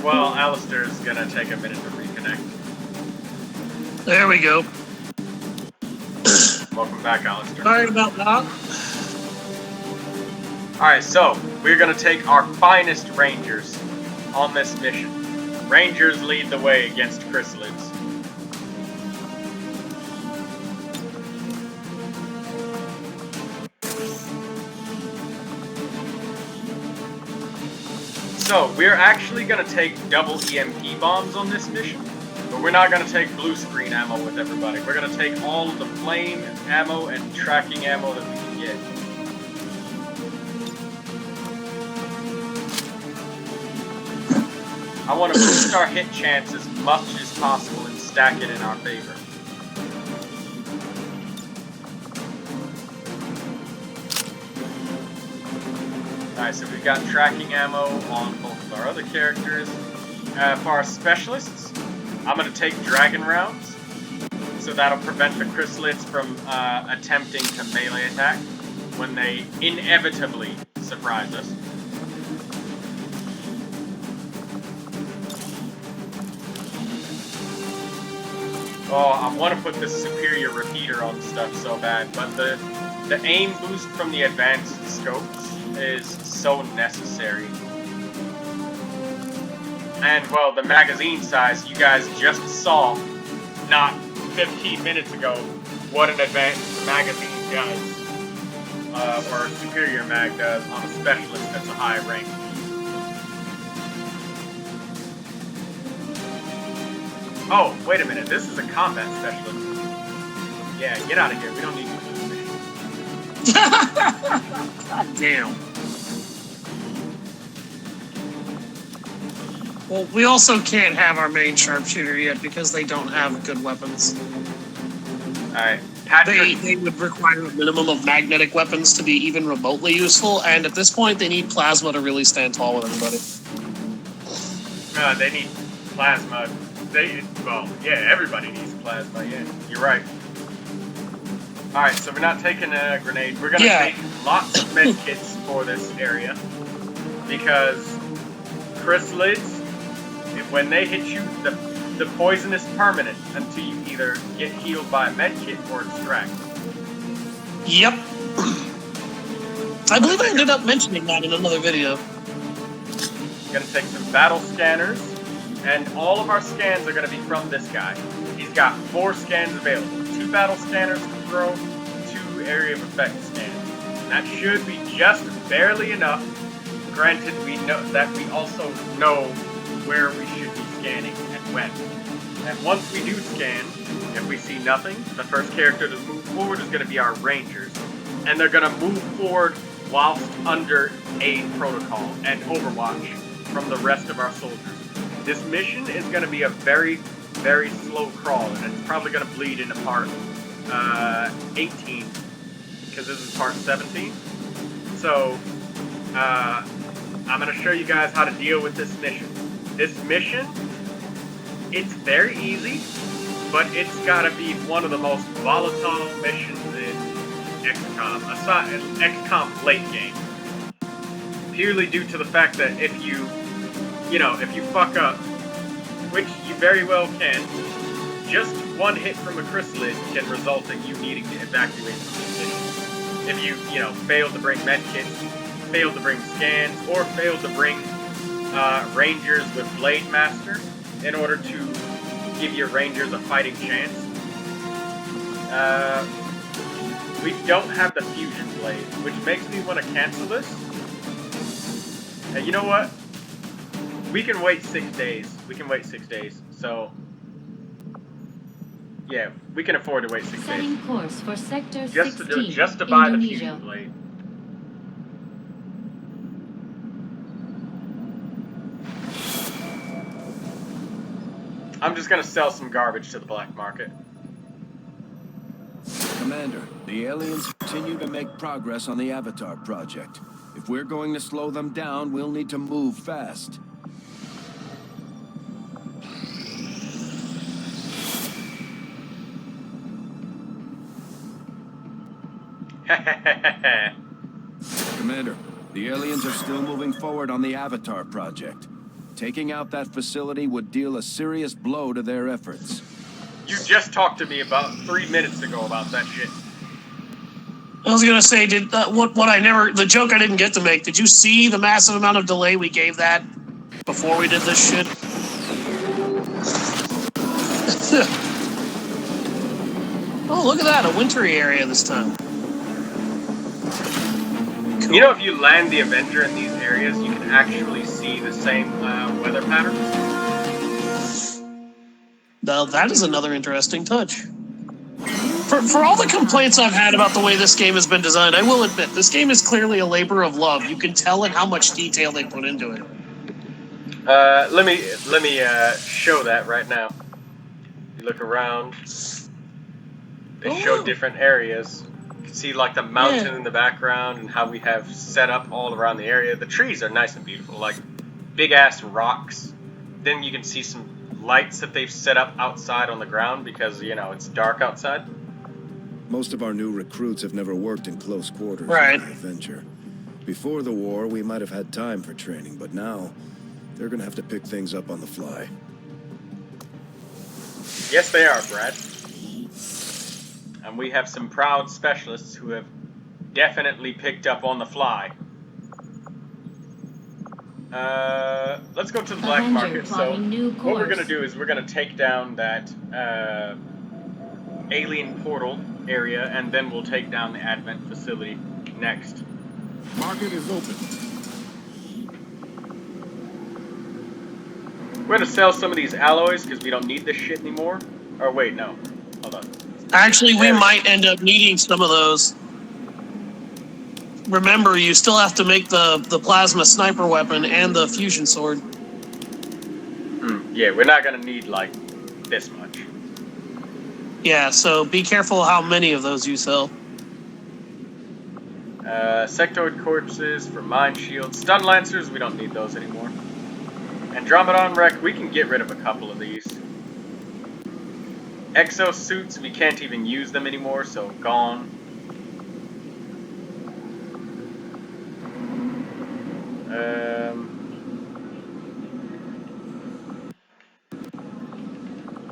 Well, Alister's gonna take a minute to reconnect. There we go. Welcome back, Alister. Sorry about that. Alright, so, we're gonna take our finest Rangers on this mission. Rangers lead the way against chrysalids. So, we're actually gonna take double EMP bombs on this mission, but we're not gonna take blue screen ammo with everybody. We're gonna take all of the flame ammo and tracking ammo that we can get. I want to boost our hit chance as much as possible and stack it in our favor. Alright, so we've got tracking ammo on both of our other characters. For our specialists, I'm going to take dragon rounds, so that'll prevent the chrysalids from attempting to melee attack when they inevitably surprise us. Oh, I want to put this superior repeater on stuff so bad, but the aim boost from the advanced scopes is so necessary. And, well, the magazine size, you guys just saw, not 15 minutes ago, what an advanced magazine does, or a superior mag does on a specialist that's a high rank. Oh, wait a minute, this is a combat specialist. Yeah, get out of here, we don't need you for this mission. God damn. Well, we also can't have our main sharpshooter yet because they don't have good weapons. Alright, Patrick. They would require a minimum of magnetic weapons to be even remotely useful, and at this point they need plasma to really stand tall with everybody. They need plasma. Well, yeah, everybody needs plasma, yeah, you're right. Alright, so we're not taking a grenade. We're gonna take lots of med kits for this area. Because chrysalids, when they hit you, the poison is permanent until you either get healed by a med kit or extract. Yep. I believe I ended up mentioning that in another video. Gonna take some battle scanners, and all of our scans are gonna be from this guy. He's got 4 scans available. 2 battle scanners to throw, 2 area of effect scans. And that should be just barely enough. Granted, we know that we also know where we should be scanning and when. And once we do scan, if we see nothing, the first character to move forward is gonna be our Rangers. And they're gonna move forward whilst under a protocol and overwatch from the rest of our soldiers. This mission is going to be a very, very slow crawl, and it's probably going to bleed into part 18, because this is part 17. So, I'm going to show you guys how to deal with this mission. this mission, it's very easy, but it's gotta be one of the most volatile missions in XCOM, aside XCOM late game. Purely due to the fact that if you fuck up, which you very well can, just one hit from a chrysalid can result in you needing to evacuate from the city. If you fail to bring medkits, fail to bring scans, or fail to bring rangers with Blade Master in order to give your rangers a fighting chance. We don't have the fusion blade, which makes me want to cancel this. And you know what? We can wait 6 days. We can wait 6 days. So, yeah, we can afford to wait 6 days. Setting course for Sector Just 16, to buy the Indonesia. fusion blade. I'm just gonna sell some garbage to the black market. Commander, the aliens continue to make progress on the Avatar project. If we're going to slow them down, we'll need to move fast. Commander, the aliens are still moving forward on the Avatar project. Taking out that facility would deal a serious blow to their efforts. You just talked to me about 3 minutes ago about that shit. I was gonna say, the joke I didn't get to make. Did you see the massive amount of delay we gave that before we did this shit? Oh, look at that, a wintry area this time. You know, if you land the Avenger in these areas, you can actually see the same weather patterns. Now, that is another interesting touch. For all the complaints I've had about the way this game has been designed, I will admit, this game is clearly a labor of love. You can tell in how much detail they put into it. Let me show that right now. You look around. They show different areas. You can see like the mountain in the background and how we have set up all around the area. The trees are nice and beautiful, like big ass rocks. Then you can see some lights that they've set up outside on the ground because, it's dark outside. Most of our new recruits have never worked in close quarters Right. in the Adventure. Before the war, we might have had time for training, but now they're gonna have to pick things up on the fly. Yes, they are, Brad. And we have some proud specialists who have definitely picked up on the fly. Let's go to the black Avenger market. So plotting new what we're course. gonna do is we're gonna take down that alien portal area, and then we'll take down the Advent facility next. Market is open. We're gonna sell some of these alloys because we don't need this shit anymore. Or wait, no. Hold on. Actually, we might end up needing some of those. Remember, you still have to make the plasma sniper weapon and the fusion sword. Yeah, we're not gonna need, like, this much. Yeah, so be careful how many of those you sell. Sectoid corpses for mine shields. Stun lancers, we don't need those anymore. Andromedon wreck, we can get rid of a couple of these. Exosuits, we can't even use them anymore, so gone.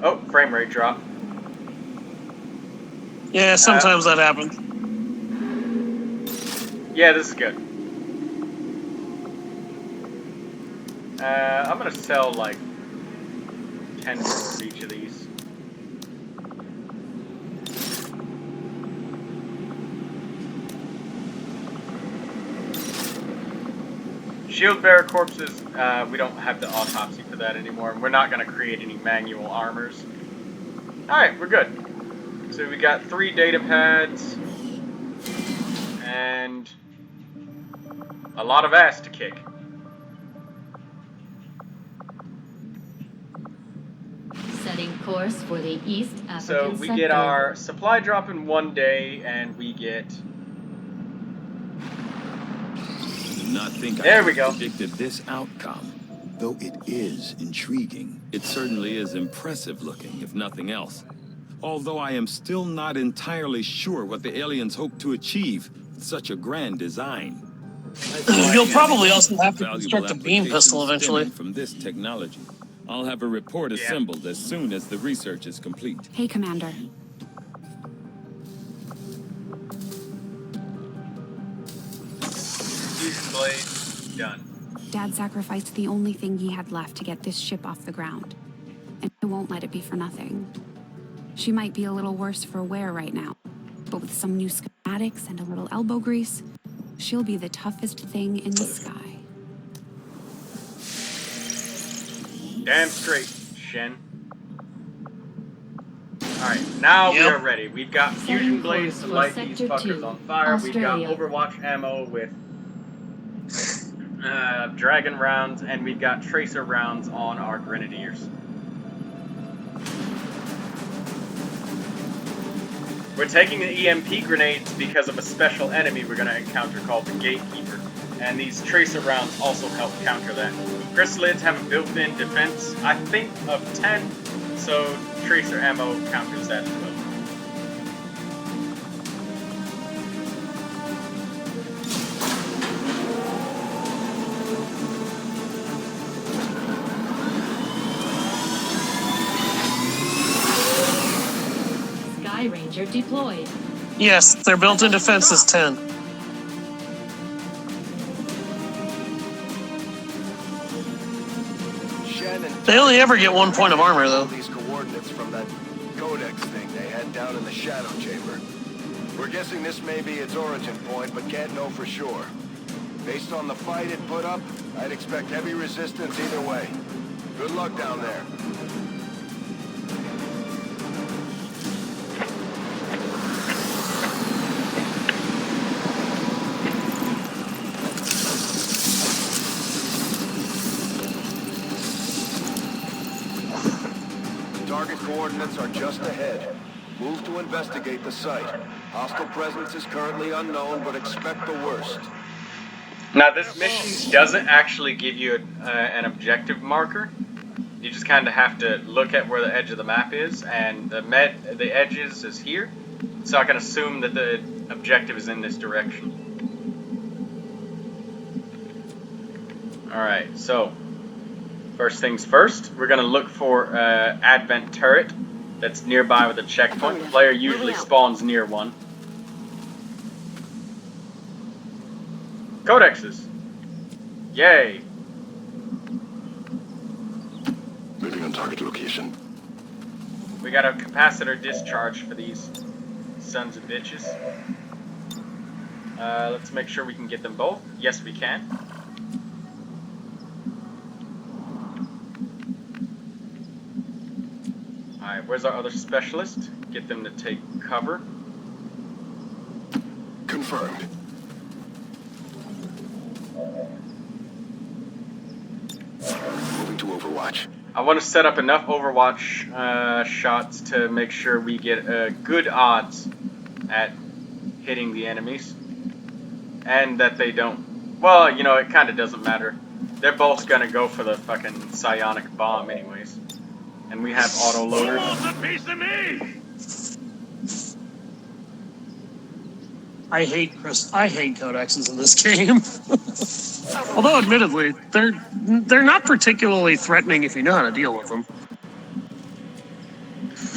Oh, frame rate drop. Yeah, sometimes that happens. Yeah, this is good. I'm gonna sell like 10 more of each of these. Shield bearer corpses, we don't have the autopsy for that anymore, and we're not gonna create any manual armors. Alright, we're good. So we got 3 data pads, and a lot of ass to kick. Setting course for the East African So we sector. get our supply drop in 1 day, and we get... Do not think There I we go. predicted this outcome. Though it is intriguing, it certainly is impressive looking, if nothing else. Although I am still not entirely sure what the aliens hope to achieve with such a grand design. You'll probably also have to Valuable construct a beam pistol applications eventually. stemming from this technology. I'll have a report assembled as soon as the research is complete. Hey, Commander. Fusion blade, done. Dad sacrificed the only thing he had left to get this ship off the ground. And I won't let it be for nothing. She might be a little worse for wear right now, but with some new schematics and a little elbow grease, she'll be the toughest thing in the sky. Damn straight, Shen. Alright, now we are ready. We've got fusion blades to light these fuckers on fire. We've got Overwatch ammo with dragon rounds, and we've got tracer rounds on our grenadiers. We're taking the EMP grenades because of a special enemy we're going to encounter called the Gatekeeper, and these tracer rounds also help counter that. Chrysalids have a built-in defense, I think, of 10, so tracer ammo counters that as well. Sky Ranger deployed. Yes, their built-in defense is 10. They only ever get 1 point of armor, though. These coordinates from that codex thing they had down in the shadow chamber. We're guessing this may be its origin point, but can't know for sure. Based on the fight it put up, I'd expect heavy resistance either way. Good luck down there. Target coordinates are just ahead. Move to investigate the site. Hostile presence is currently unknown, but expect the worst. Now, this mission doesn't actually give you an objective marker. You just kind of have to look at where the edge of the map is, and the edges is here. So I can assume that the objective is in this direction. Alright, so first things first, we're going to look for Advent turret that's nearby with a checkpoint. The player usually spawns near one. Codexes. Yay. Moving on target location. We got a capacitor discharge for these sons of bitches. Let's make sure we can get them both. Yes, we can. Alright, where's our other specialist? Get them to take cover. Confirmed. Moving to Overwatch. I want to set up enough Overwatch shots to make sure we get good odds at hitting the enemies. And that they don't... Well, you know, it kind of doesn't matter. They're both going to go for the fucking psionic bomb anyways. And we have auto-loaders. Who wants a piece of me? I hate codexes in this game. Although, admittedly, they're not particularly threatening if you know how to deal with them.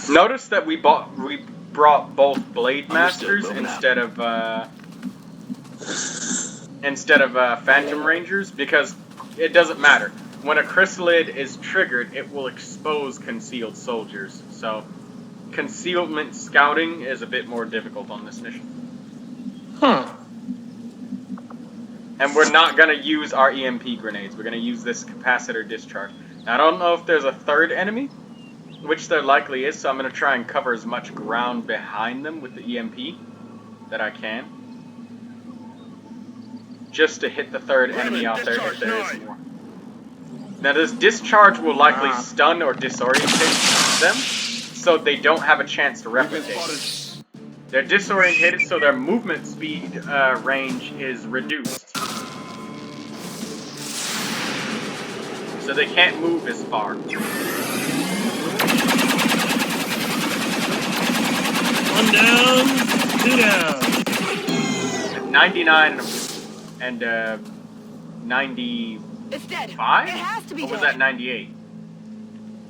Notice that we brought both Blade Masters instead of Phantom Rangers, because it doesn't matter. When a chrysalid is triggered, it will expose concealed soldiers. So, concealment scouting is a bit more difficult on this mission. Huh. And we're not going to use our EMP grenades. We're going to use this capacitor discharge. Now, I don't know if there's a third enemy, which there likely is, so I'm going to try and cover as much ground behind them with the EMP that I can. Just to hit the third enemy out there if there is more. Now, this discharge will likely stun or disorientate them, so they don't have a chance to replicate. They're disorientated, so their movement speed range is reduced. so they can't move as far. One down, two down. 99 and 95? It's dead. It has to be Or was dead. that 98?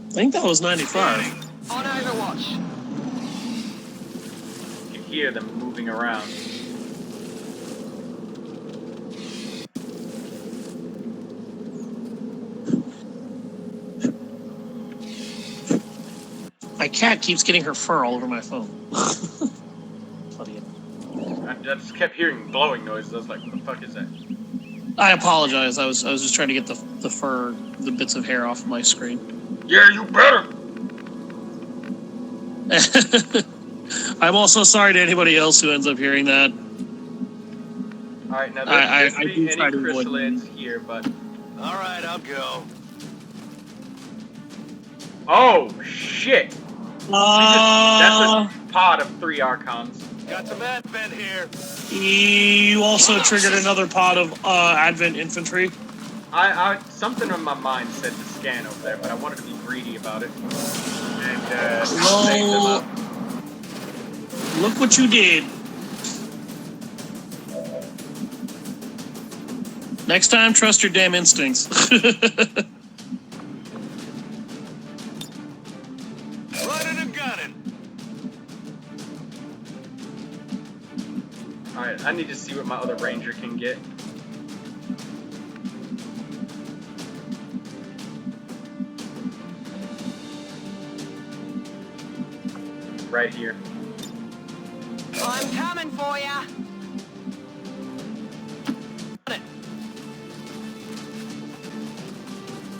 I think that was 95. On Overwatch. You can hear them moving around. My cat keeps getting her fur all over my phone. I just kept hearing blowing noises. I was like, what the fuck is that? I apologize. I was just trying to get the fur, the bits of hair off of my screen. Yeah, you better! I'm also sorry to anybody else who ends up hearing that. Alright, now there I should do be try any to avoid chrysalids here, but... Alright, I'll go. Oh, shit! That's a pod of 3 Archons. Got some advent here. You also triggered another pod of Advent infantry. Something in my mind said to scan over there, but I wanted to be greedy about it. And, Lol. take them up. Look what you did. Next time, trust your damn instincts. Running and gunning. Alright, I need to see what my other ranger can get. Right here. I'm coming for ya.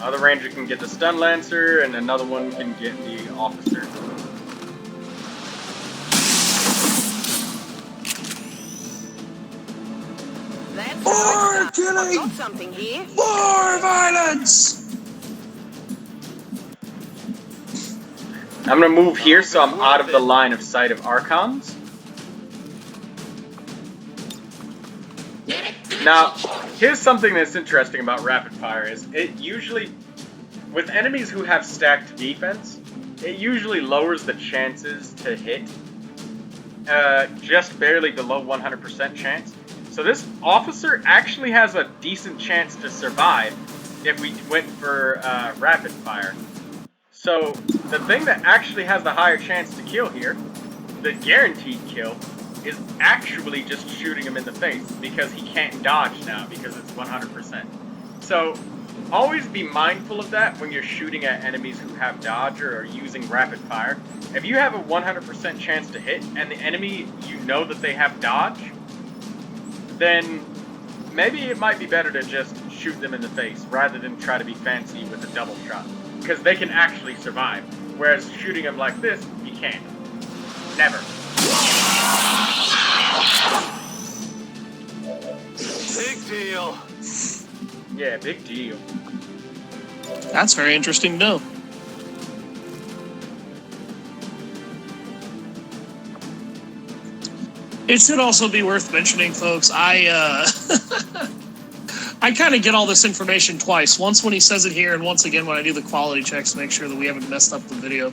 Other ranger can get the stun lancer, and another one can get the officer. More killing! Got something here. More violence! I'm gonna move here so I'm out of the line of sight of Archons. Now, here's something that's interesting about rapid fire is it usually, with enemies who have stacked defense, it usually lowers the chances to hit just barely below 100% chance. So this officer actually has a decent chance to survive if we went for rapid fire. So the thing that actually has the higher chance to kill here, the guaranteed kill, is actually just shooting him in the face because he can't dodge now because it's 100%. So always be mindful of that when you're shooting at enemies who have dodge or are using rapid fire. If you have a 100% chance to hit and the enemy, you know that they have dodge, then maybe it might be better to just shoot them in the face rather than try to be fancy with a double shot. Because they can actually survive. Whereas shooting them like this, you can't. Never. Big deal. Yeah, big deal. That's very interesting to know. It should also be worth mentioning, folks, I kind of get all this information twice. Once when he says it here, and once again when I do the quality checks to make sure that we haven't messed up the video.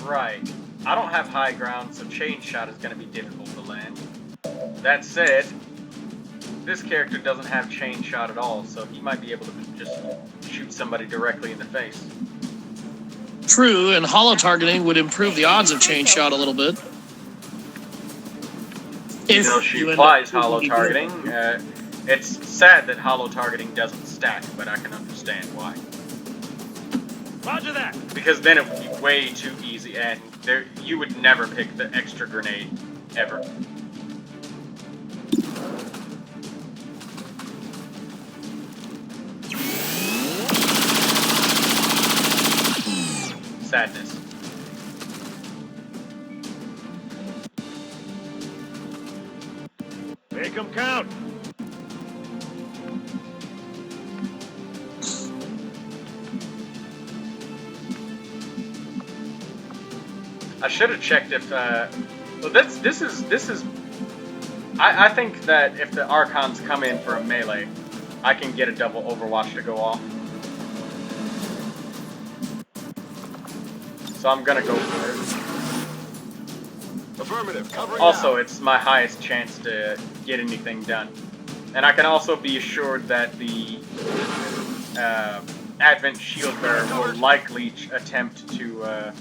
Right. I don't have high ground, so chain shot is going to be difficult to land. That said, this character doesn't have chain shot at all, so he might be able to just shoot somebody directly in the face. True, and holo targeting would improve the odds of chain shot a little bit. You know, she applies holo targeting. It's sad that holo targeting doesn't stack, but I can understand why. Roger that. Because then it would be way too easy, and you would never pick the extra grenade, ever. Sadness. Make them count. I should have checked if. Well, this is I think that if the Archons come in for a melee, I can get a double Overwatch to go off. So I'm gonna go for it. Affirmative. Covering Also, now. it's my highest chance to get anything done. And I can also be assured that the Advent Shield Bearer will likely attempt to...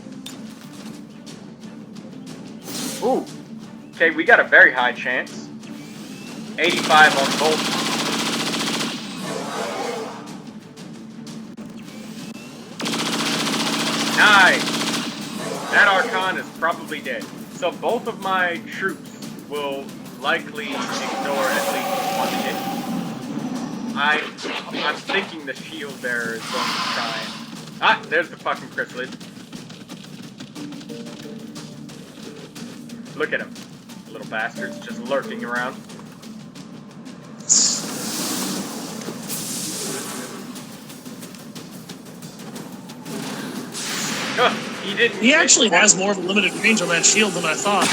Ooh! Okay, we got a very high chance. 85 on both. Nice! That Archon is probably dead. So both of my troops will likely ignore at least one hit. I'm thinking the shield bearer is going to try and... Ah, there's the fucking chrysalid. Look at him. Little bastard's just lurking around. He didn't. He actually has more of a limited range on that shield than I thought.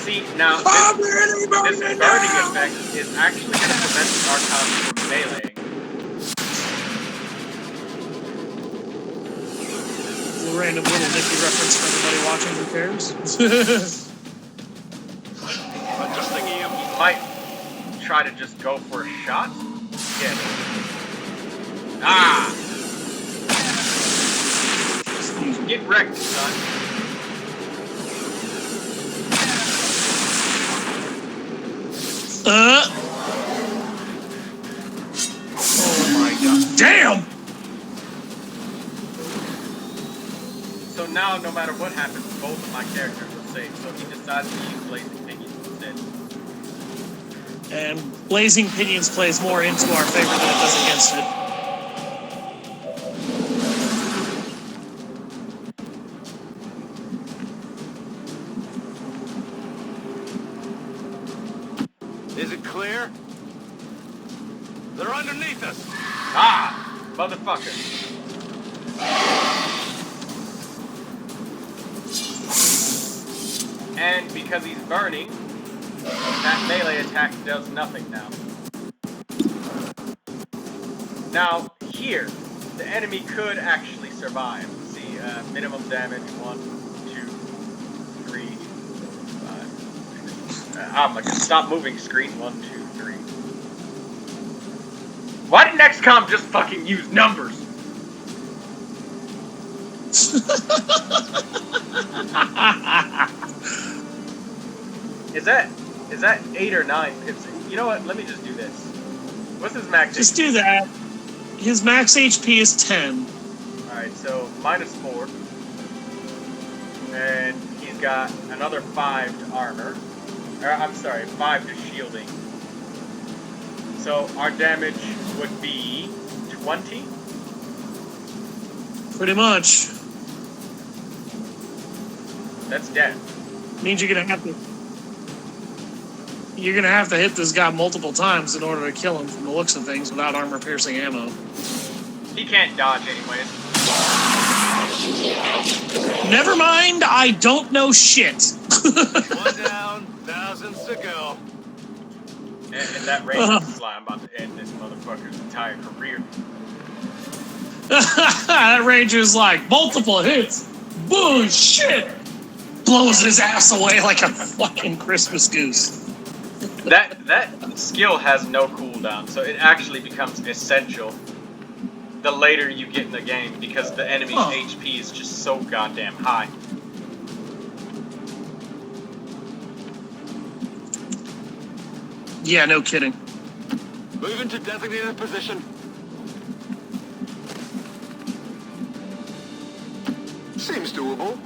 See, now, this burning effect is actually going to prevent the Archon from meleeing. A random little Nicky reference for everybody watching, who cares? He might try to just go for a shot. Yeah. Ah! Get wrecked, son. Oh my god. Damn! So now, no matter what happens, both of my characters are safe. So he decides to use Blazing Pinions instead. And Blazing Pinions plays more into our favor than it does against it. Is it clear? They're underneath us. Ah! Motherfucker. And because he's burning, that melee attack does nothing now. Now, here, the enemy could actually survive. See, minimum damage, 1, 2, 3, 5, 6. I'm like, stop moving screen, 1, 2, 3. Why didn't XCOM just fucking use numbers? Is that 8 or 9 pips? You know what? Let me just do this. What's his max HP? Just do that. His max HP is 10. Alright, so -4. And he's got another 5 to armor. Or, I'm sorry, 5 to shielding. So our damage would be 20? Pretty much. That's dead. Means you're gonna have to hit this guy multiple times in order to kill him from the looks of things without armor-piercing ammo. He can't dodge anyways. Never mind, I don't know shit. One down, thousands to go. And that range is I'm about to end this motherfucker's entire career. That ranger's like, multiple hits. Bullshit. Blows his ass away like a fucking Christmas goose. That skill has no cooldown, so it actually becomes essential the later you get in the game because the enemy's HP is just so goddamn high. Yeah, no kidding. Moving to designated position. Seems doable.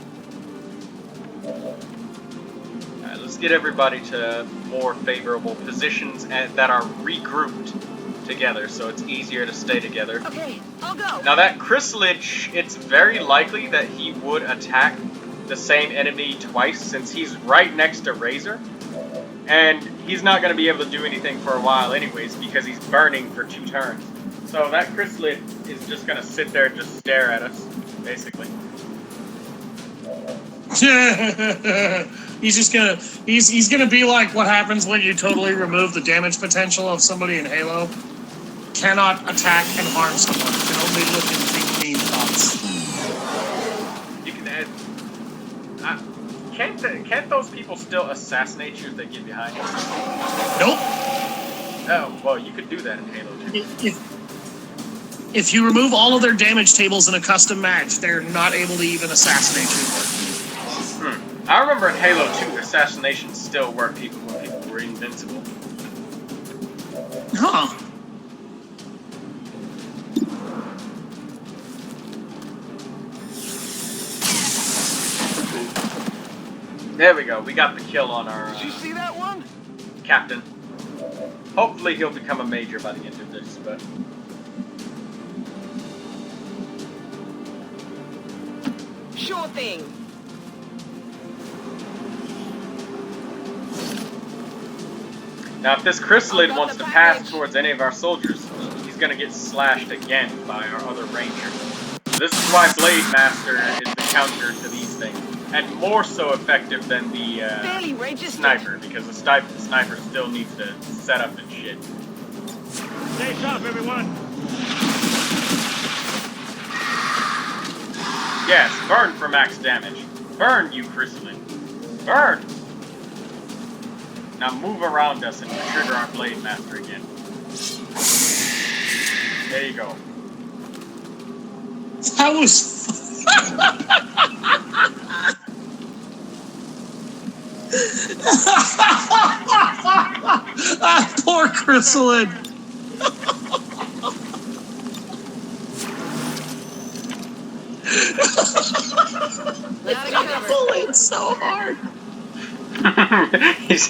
Alright, let's get everybody to more favorable positions that are regrouped together, so it's easier to stay together. Okay, I'll go. Now that Chrysalid, it's very likely that he would attack the same enemy twice since he's right next to Razor. And he's not going to be able to do anything for a while anyways because he's burning for 2 turns. So that Chrysalid is just going to sit there and just stare at us, basically. He's just gonna he's gonna be like what happens when you totally remove the damage potential of somebody in Halo. Cannot attack and harm someone. Can only look and think mean thoughts. You can add. Can't those people still assassinate you if they get behind you? Nope. Oh, well, you could do that in Halo 2. If you remove all of their damage tables in a custom match, they're not able to even assassinate you. I remember in Halo 2, assassinations still worked even when people were invincible. Huh. There we go. We got the kill on our Did you see that one? captain. Hopefully he'll become a major by the end of this, but... Sure thing. Now, if this chrysalid wants to pass towards any of our soldiers, he's going to get slashed again by our other ranger. This is why Blade Master is the counter to these things, and more so effective than the sniper, because the sniper still needs to set up and shit. Stay sharp, everyone. Yes, burn for max damage. Burn, you chrysalid. Burn! Now move around us and trigger our Blade Master again. There you go. That was... Poor chrysalid. I'm pulling so hard. He's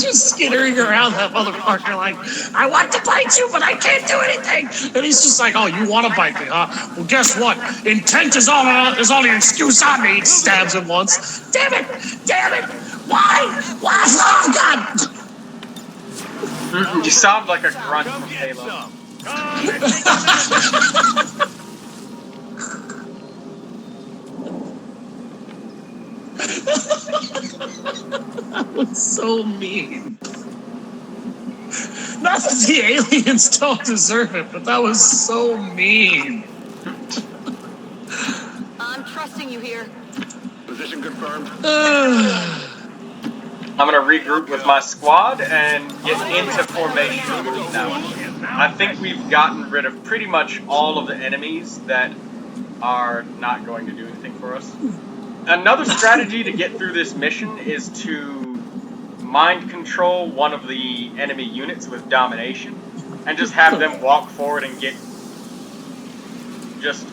just skittering around that motherfucker like, I want to bite you, but I can't do anything. And he's just like, oh, you want to bite me, huh? Well, guess what? Intent is only an excuse I need. Stabs him once. Damn it! Damn it! Why? Why? Oh, God! You sound like a grunt from Halo. That was so mean. Not that the aliens don't deserve it, but that was so mean. I'm trusting you here. Position confirmed. I'm gonna regroup with my squad and get into formation now. I think we've gotten rid of pretty much all of the enemies that are not going to do anything for us. Another strategy to get through this mission is to mind control one of the enemy units with domination and just have them walk forward and get just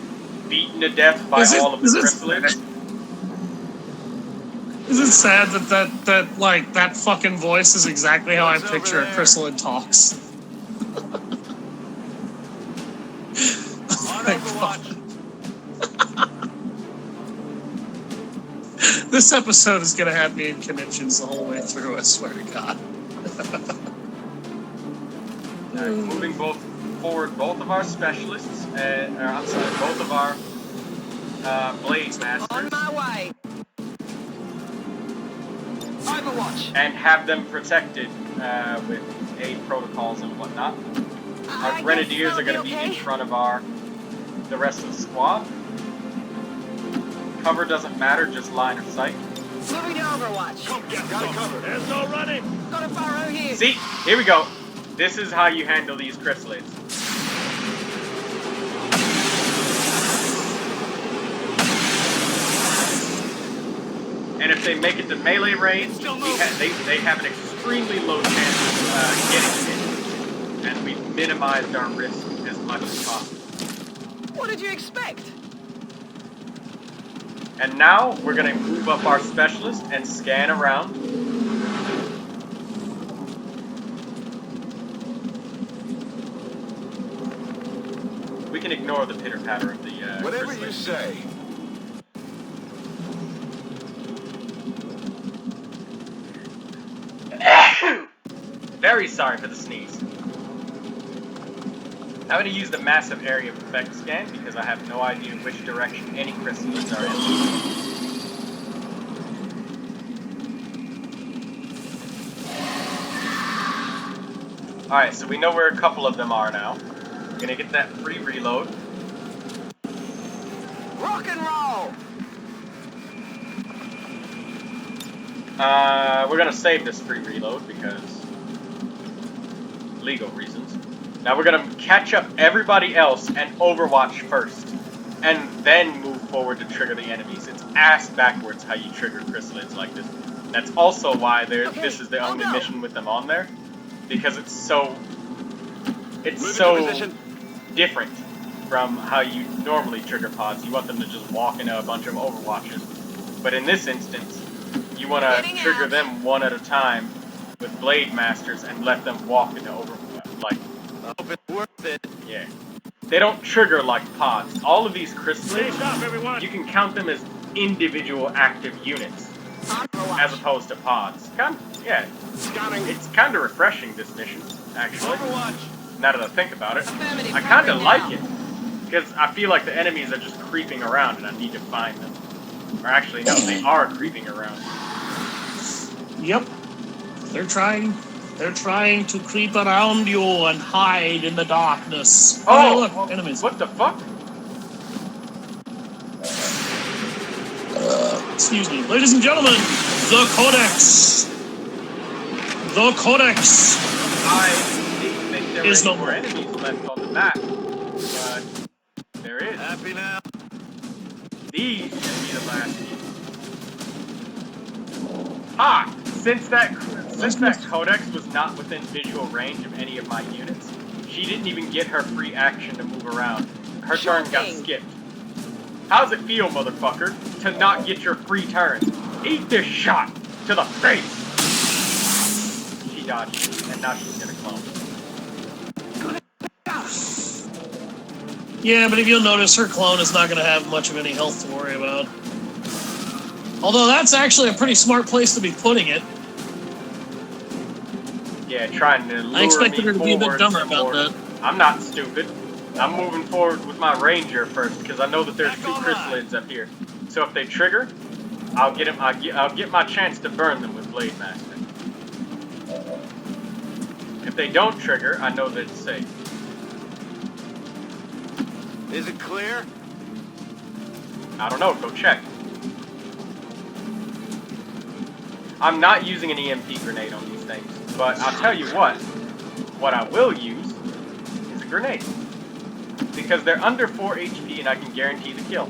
beaten to death by all of the chrysalids. Is it sad that like that fucking voice is exactly how I picture a chrysalid talks? This episode is gonna have me in conniptions the whole way through, I swear to God. Moving forward both of our specialists, both of our Blade Masters. On my way. Overwatch. And have them protected with aid protocols and whatnot. Our Grenadiers are going to be in front of the rest of the squad. Cover doesn't matter, just line of sight. Moving to Overwatch. Got it covered. There's no running. Got a faro here. See? Here we go. This is how you handle these chrysalids. And if they make it to melee range, they have an extremely low chance of getting hit. And we've minimized our risk as much as possible. What did you expect? And now, we're going to move up our specialist and scan around. We can ignore the pitter-patter of the Whatever chrysalids. you say. Very sorry for the sneeze. I'm going to use the massive area of effect scan because I have no idea which direction any chrysalids are in. Alright, so we know where a couple of them are now. We're gonna get that free reload. Rock and roll! We're gonna save this free reload because legal reasons. Now we're gonna catch up everybody else and Overwatch first, and then move forward to trigger the enemies. It's ass backwards how you trigger chrysalids like this. That's also why this is the only mission with them on there, because it's so different from how you normally trigger pods. You want them to just walk into a bunch of Overwatches, but in this instance, you want to trigger them one at a time with Blade Masters and let them walk into like. I hope it's worth it. Yeah. They don't trigger like pods. All of these crystals, you can count them as individual active units, as opposed to pods. Yeah. It's kind of refreshing, this mission, actually. Overwatch. Now that I think about it, I kind of like it, because I feel like the enemies are just creeping around and I need to find them. Or actually, no, they are creeping around. Yep. They're trying to creep around you and hide in the darkness. Oh, look, enemies. What the fuck? Excuse me. Ladies and gentlemen, the Codex. The Codex. I didn't think there Is were no any more enemies left on the map, but there is. Happy now. These should be the last few. Ha! Since that Codex was not within visual range of any of my units, she didn't even get her free action to move around. Her turn got skipped. How's it feel, motherfucker, to not get your free turn? Eat this shot to the face! She dodged it, and now she's gonna clone. Yeah, but if you'll notice, her clone is not going to have much of any health to worry about. Although that's actually a pretty smart place to be putting it. Yeah, trying to lure I expected me her to be a bit forward dumber some about more. that. I'm not stupid. I'm moving forward with my ranger first because I know that there's two chrysalids up here. So if they trigger, I'll get him. I'll get my chance to burn them with Blade Master. If they don't trigger, I know that it's safe. Is it clear? I don't know. Go check. I'm not using an EMP grenade on these things, but I'll tell you what I will use is a grenade. Because they're under 4 HP and I can guarantee the kill.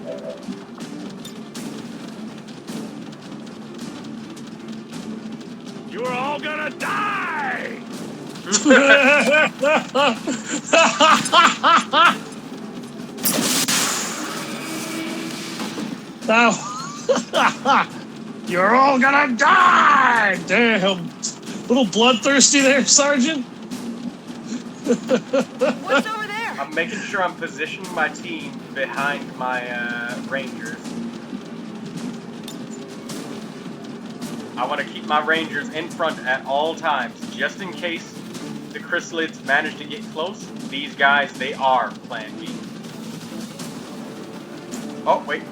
You're all gonna die! Now, you're all gonna die! Damn. Little bloodthirsty there, Sergeant. What's over there? I'm making sure I'm positioning my team behind my rangers. I want to keep my rangers in front at all times, just in case the chrysalids manage to get close. These guys, they are Plan B. Oh, wait.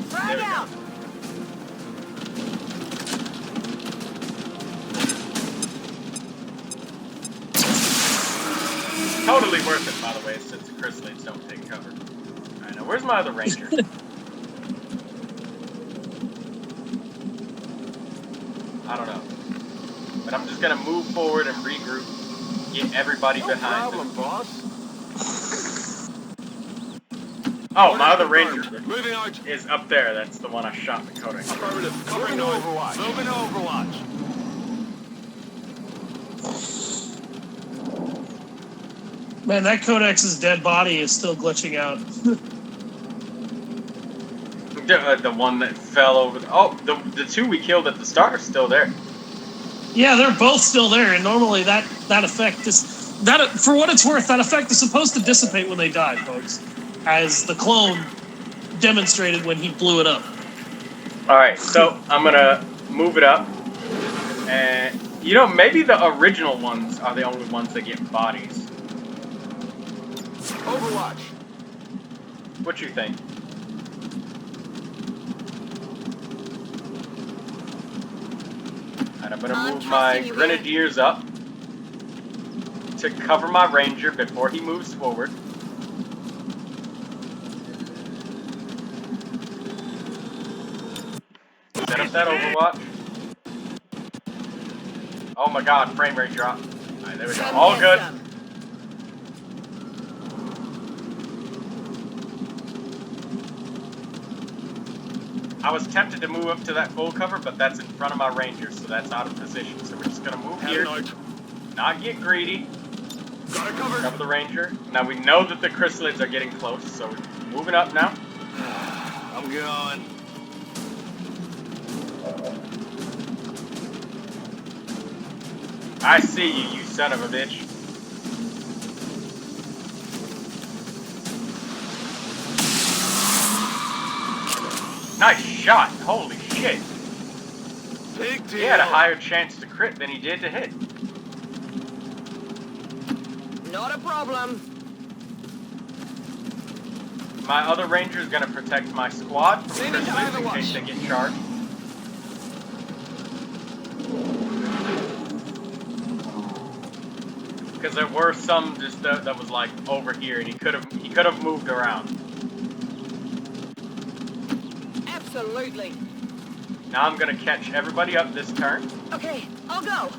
Frag out! Totally worth it, by the way, since the chrysalids don't take cover. Alright, now where's my other ranger? I don't know. But I'm just gonna move forward and regroup, get everybody behind them. boss. Oh, my other ranger Moving out. is up there. That's the one I shot the codex. Affirmative. Covering to Overwatch. Moving to Overwatch. Man, that Codex's dead body is still glitching out. The one that fell over. The two we killed at the start are still there. Yeah, they're both still there, and normally that effect is... for what it's worth, that effect is supposed to dissipate when they die, folks. As the clone demonstrated when he blew it up. Alright, so I'm gonna move it up. And, you know, maybe the original ones are the only ones that get bodies. Overwatch. What you think? And I'm gonna move my grenadiers up to cover my ranger before he moves forward. Set up that overwatch. Oh my god, frame rate drop. Alright, there we go. All good. I was tempted to move up to that full cover, but that's in front of my rangers, so that's out of position. So we're just gonna move here. Not get greedy. Got it covered. Cover the ranger. Now we know that the chrysalids are getting close, so we're moving up now. I'm going. I see you, you son of a bitch. Nice shot. Holy shit. Big deal. He had a higher chance to crit than he did to hit. Not a problem. My other ranger is going to protect my squad from chrysalids in case they get charged. Because there were some just that was like over here, and he could have moved around. Absolutely. Now I'm gonna catch everybody up this turn. Okay, I'll go.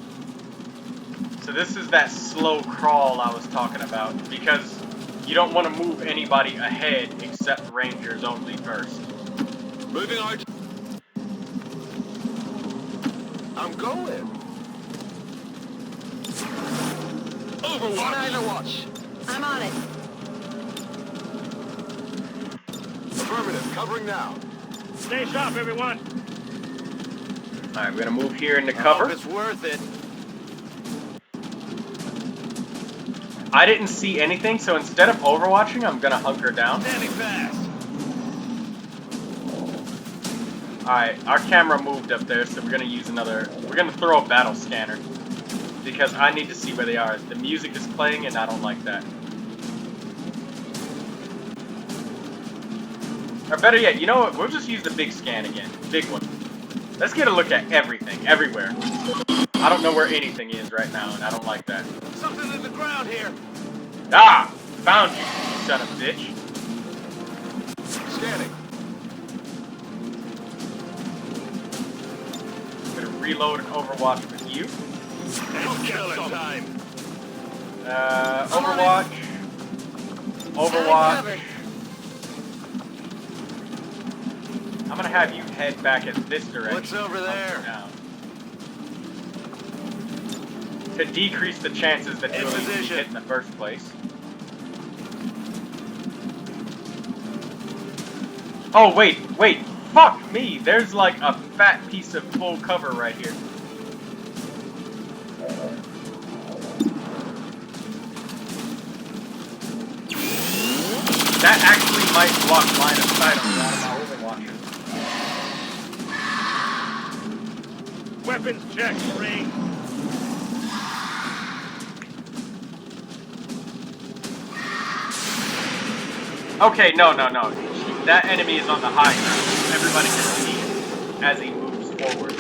So this is that slow crawl I was talking about, because you don't want to move anybody ahead except rangers only first. Moving out. I'm going. Overwatch. Overwatch. I'm on it. Affirmative. Covering now. Stay sharp, everyone. Alright, we're gonna move here into I cover. hope it's worth it. I didn't see anything, so instead of overwatching, I'm gonna hunker down. Standing fast. Alright, our camera moved up there, so we're gonna use we're gonna throw a battle scanner. Because I need to see where they are. The music is playing and I don't like that. Or better yet, you know what? We'll just use the big scan again. Big one. Let's get a look at everything, everywhere. I don't know where anything is right now, and I don't like that. Something in the ground here. Ah! Found you, you son of a bitch. Scanning. I'm gonna reload and overwatch with you. Killing time. Overwatch. Overwatch. I'm gonna have you head back in this direction. What's over there? Down. To decrease the chances that you'll be hit in the first place. Oh, wait. Fuck me. There's like a fat piece of full cover right here. That actually might block line of sight on one of my overwatches. Weapons check, ring. Okay, no. That enemy is on the high ground. Everybody can see it as he moves forward.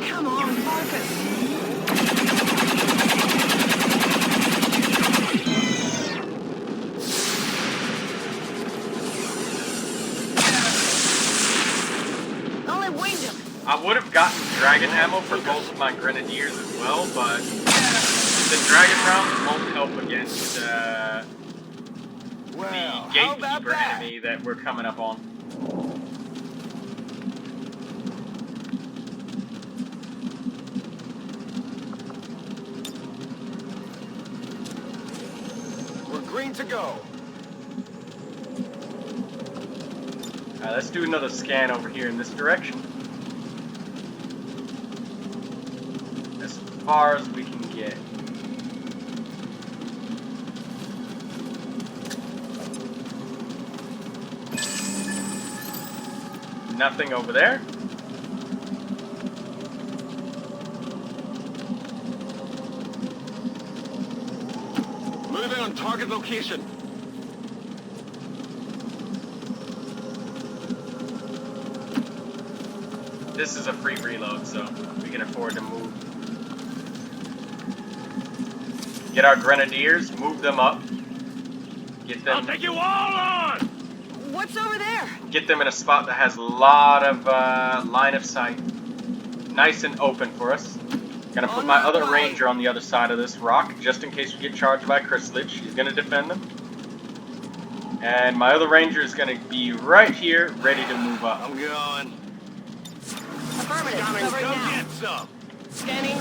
Come on, focus. Only winged him. I would have gotten dragon ammo for both of my grenadiers as well, but the dragon rounds won't help against the gatekeeper enemy that we're coming up on. We're green to go. Alright, let's do another scan over here in this direction. As far as we can get. Nothing over there. Moving on target location. this is a free reload, so we can afford to move. Get our grenadiers, move them up. Get them. I'll take you all on! What's over there? Get them in a spot that has a lot of line of sight. Nice and open for us. Gonna put my other ranger on the other side of this rock, just in case we get charged by Chrysalid. She's gonna defend them. And my other ranger is gonna be right here, ready to move up. I'm going. Affirmative. Covering Come now. get some. Scanning.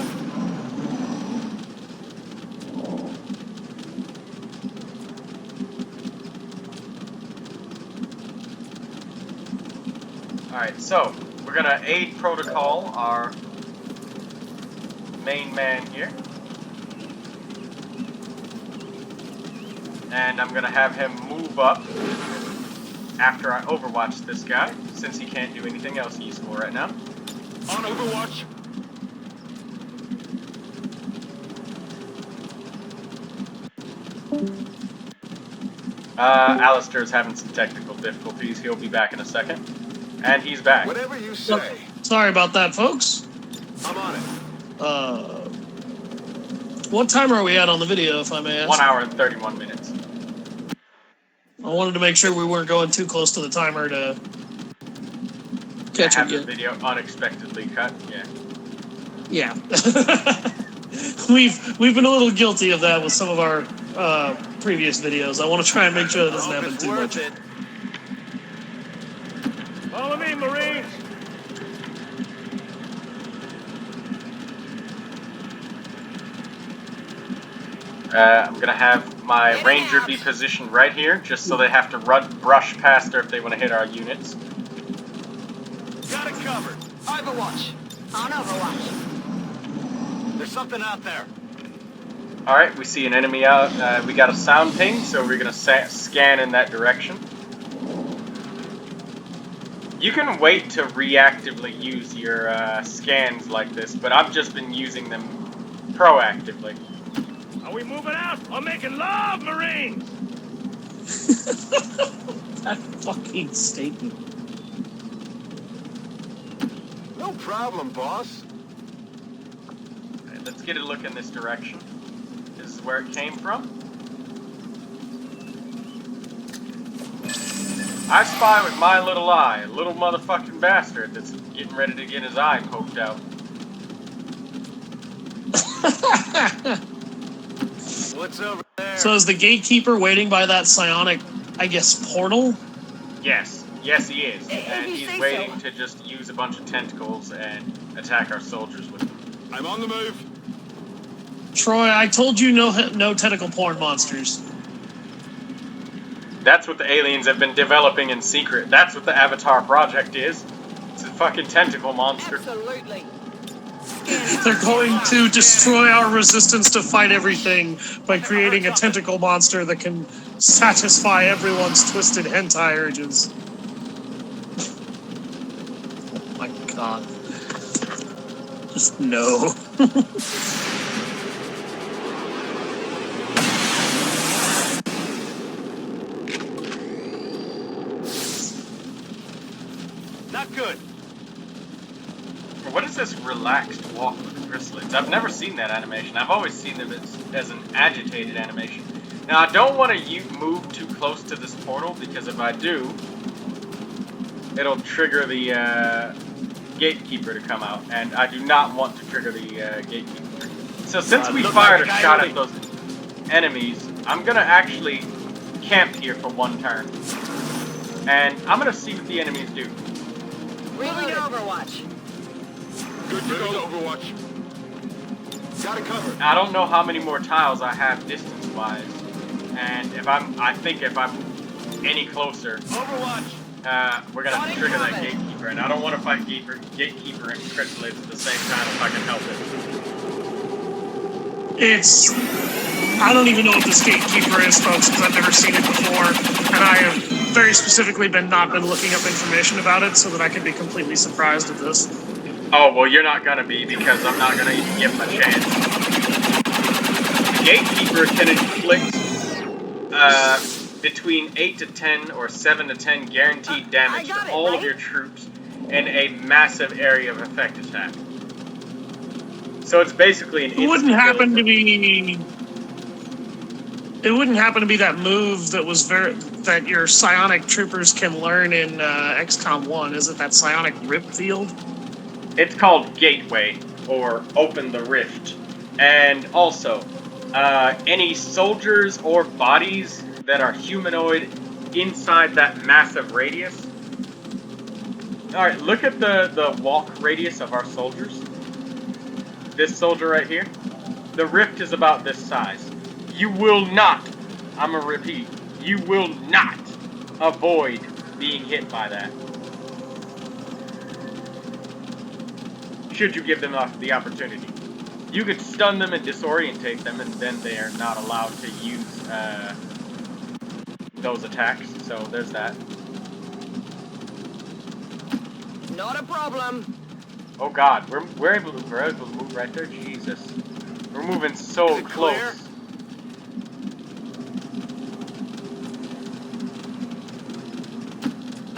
Alright, so we're gonna aid protocol our main man here. And I'm gonna have him move up after I overwatch this guy, since he can't do anything else useful right now. On Overwatch. Alister's having some technical difficulties. He'll be back in a second. And he's back. Whatever you say. Sorry about that, folks. I'm on it. What time are we at on the video, if I may ask? 1 hour and 31 minutes. I wanted to make sure we weren't going too close to the timer to catch Have it the video unexpectedly cut. Yeah. Yeah. We've been a little guilty of that with some of our previous videos. I want to try and make sure that doesn't happen too much. Follow me, Marines. I'm gonna have my ranger be positioned right here, just so they have to brush past her if they want to hit our units. Got it covered. Overwatch. On Overwatch. There's something out there. Alright, we see an enemy out. We got a sound ping, so we're gonna scan in that direction. You can wait to reactively use your scans like this, but I've just been using them proactively. Are we moving out? I'm making love, Marines! That fucking statement. No problem, boss. Alright, let's get a look in this direction. This is where it came from. I spy with my little eye, a little motherfucking bastard that's getting ready to get his eye poked out. What's over there? So is the gatekeeper waiting by that psionic, I guess, portal? Yes. Yes, he is. And you he's say waiting so. to just use a bunch of tentacles and attack our soldiers with them. I'm on the move. Troy, I told you no tentacle porn monsters. That's what the aliens have been developing in secret. That's what the Avatar project is. It's a fucking tentacle monster. Absolutely. They're going to destroy our resistance to fight everything by creating a tentacle monster that can satisfy everyone's twisted hentai urges. Oh my god. Just no. Not good. What is this relaxed walk with the chrysalids? I've never seen that animation. I've always seen them as an agitated animation. Now, I don't want to move too close to this portal, because if I do, it'll trigger the gatekeeper to come out, and I do not want to trigger the gatekeeper. So since we fired a shot at those enemies, I'm going to actually camp here for one turn. And I'm going to see what the enemies do. Reload Overwatch. Good to go. Overwatch. Got it covered. I don't know how many more tiles I have distance-wise, and I think if I'm any closer, Overwatch. we're gonna trigger that gatekeeper, and I don't want to fight gatekeeper and chrysalids at the same time if I can help it. I don't even know what this gatekeeper is, folks, because I've never seen it before, and I have very specifically not been looking up information about it so that I can be completely surprised at this. Oh, well, you're not gonna be, because I'm not gonna even give him a chance. The gatekeeper can inflict between 8 to 10 or 7 to 10 guaranteed damage to all of your troops in a massive area of effect attack. So it's basically an It wouldn't instant happen kill to for- be. It wouldn't happen to be that move that was that your psionic troopers can learn in XCOM 1. Is it that psionic rip field? It's called Gateway, or Open the Rift. And also, any soldiers or bodies that are humanoid inside that massive radius. Alright, look at the walk radius of our soldiers. This soldier right here. The rift is about this size. You will not, I'm gonna repeat, you will not avoid being hit by that. Should you give them the opportunity. You could stun them and disorientate them, and then they are not allowed to use those attacks. So there's that. Not a problem. Oh God, we're able to move right there. Jesus, we're moving so close. Clear?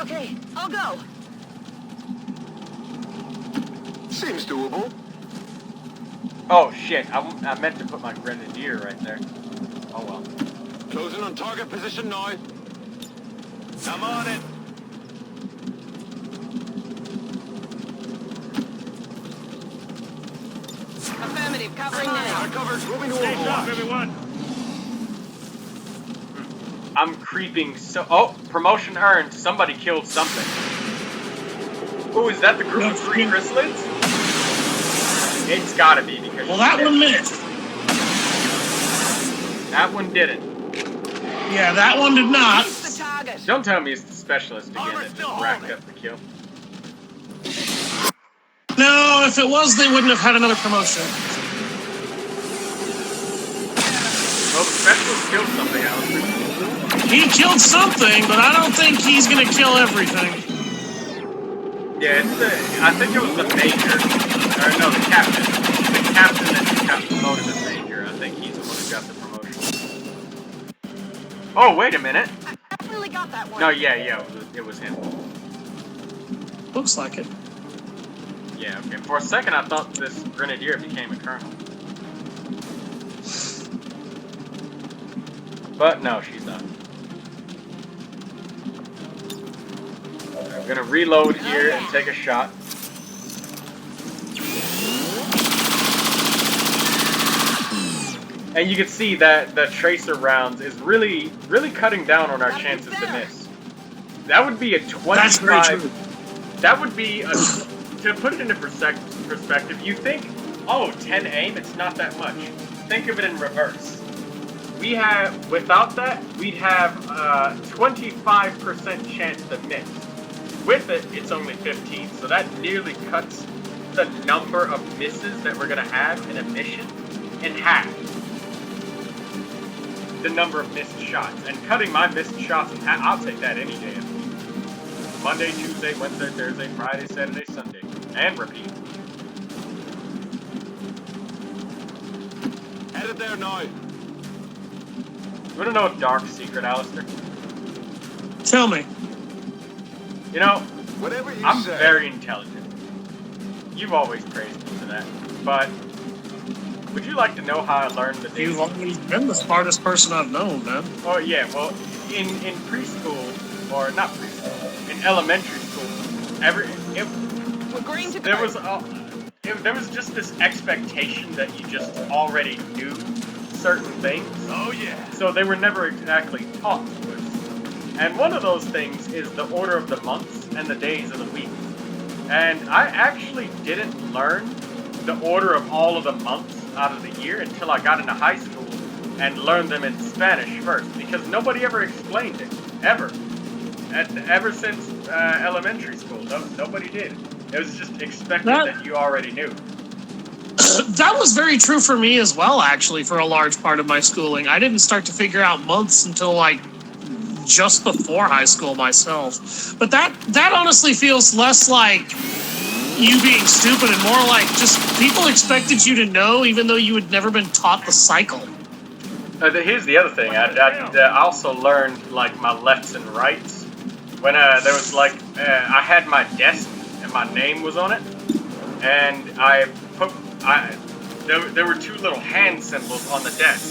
Okay, I'll go. Seems doable. Oh shit, I meant to put my grenadier right there. Oh well. Closing on target position now. I'm on it. Affirmative, covering now. Covered. Moving to Stay sharp, overwatch. everyone. I'm creeping so. Oh, promotion earned. Somebody killed something. Ooh, is that the group of 3 chrysalids? It's gotta be because. Well, that one missed. That one didn't. Yeah, that one did not. It's the target. Don't tell me it's the specialist again that just racked up the kill. No, if it was, they wouldn't have had another promotion. Well, the specialist killed something, Alister. He killed something, but I don't think he's gonna kill everything. Yeah, it's the. I think it was the major. Or no, the captain. The captain that just got promoted as major. I think he's the one who got the promotion. Oh, wait a minute. I really got that one. No, yeah, it was him. Looks like it. Yeah, okay. For a second, I thought this grenadier became a colonel. But no, she's not. I'm gonna reload here and take a shot. And you can see that the tracer rounds is really cutting down on our chances to miss. That would be a 25. That's very true. That would be a. To put it into perspective, you think, oh, 10 aim, it's not that much. Think of it in reverse. We have, without that, we'd have a 25% chance to miss. With it, it's only 15, so that nearly cuts the number of misses that we're going to have in a mission in half. The number of missed shots. And cutting my missed shots in half, I'll take that any day of the week. Monday, Tuesday, Wednesday, Thursday, Friday, Saturday, Sunday. And repeat. Headed there now. You want to know a dark secret, Alister? Tell me. You know, Whatever you I'm say. very intelligent. You've always praised me for that. But, would you like to know how I learned the You've always been the smartest person I've known, man. Oh, yeah, well, in preschool, or not preschool, in elementary school, We're green to there go. was just this expectation that you just already knew certain things. Oh yeah. So they were never exactly taught to us. And one of those things is the order of the months and the days of the week. And I actually didn't learn the order of all of the months out of the year until I got into high school and learned them in Spanish first, because nobody ever explained it, ever. Ever since elementary school, nobody did. It was just expected that you already knew. That was very true for me as well, actually, for a large part of my schooling. I didn't start to figure out months until, like, just before high school myself. But that honestly feels less like you being stupid and more like just people expected you to know even though you had never been taught the cycle. Here's the other thing. I also learned, like, my lefts and rights. When there was, like, I had my desk, and my name was on it, and there were two little hand symbols on the desk,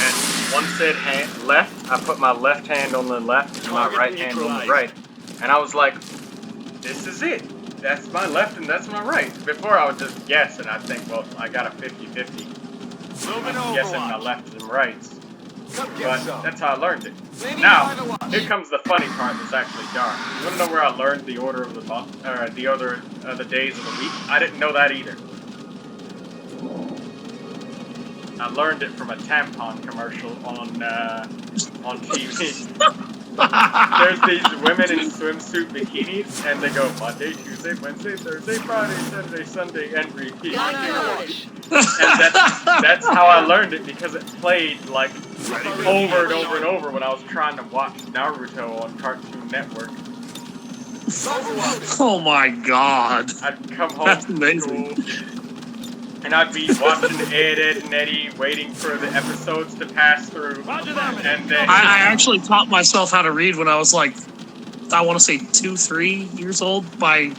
and one said left. I put my left hand on the left and my right hand on the right, and I was like, this is it. That's my left and that's my right. Before I would just guess, and I'd think, well, I got a 50-50. I'm guessing my left and rights. But that's how I learned it. Now, here comes the funny part that's actually dark. You wanna know where I learned the order of the the days of the week? I didn't know that either. I learned it from a tampon commercial on TV. There's these women in swimsuit bikinis, and they go Monday, Tuesday, Wednesday, Thursday, Friday, Saturday, Sunday, and repeat. And that's how I learned it, because it played like over and over and over when I was trying to watch Naruto on Cartoon Network. Oh my god. I'd come home from school, and I'd be watching Ed, and Eddie, waiting for the episodes to pass through. And then I actually taught myself how to read when I was like, I want to say 2-3 years old by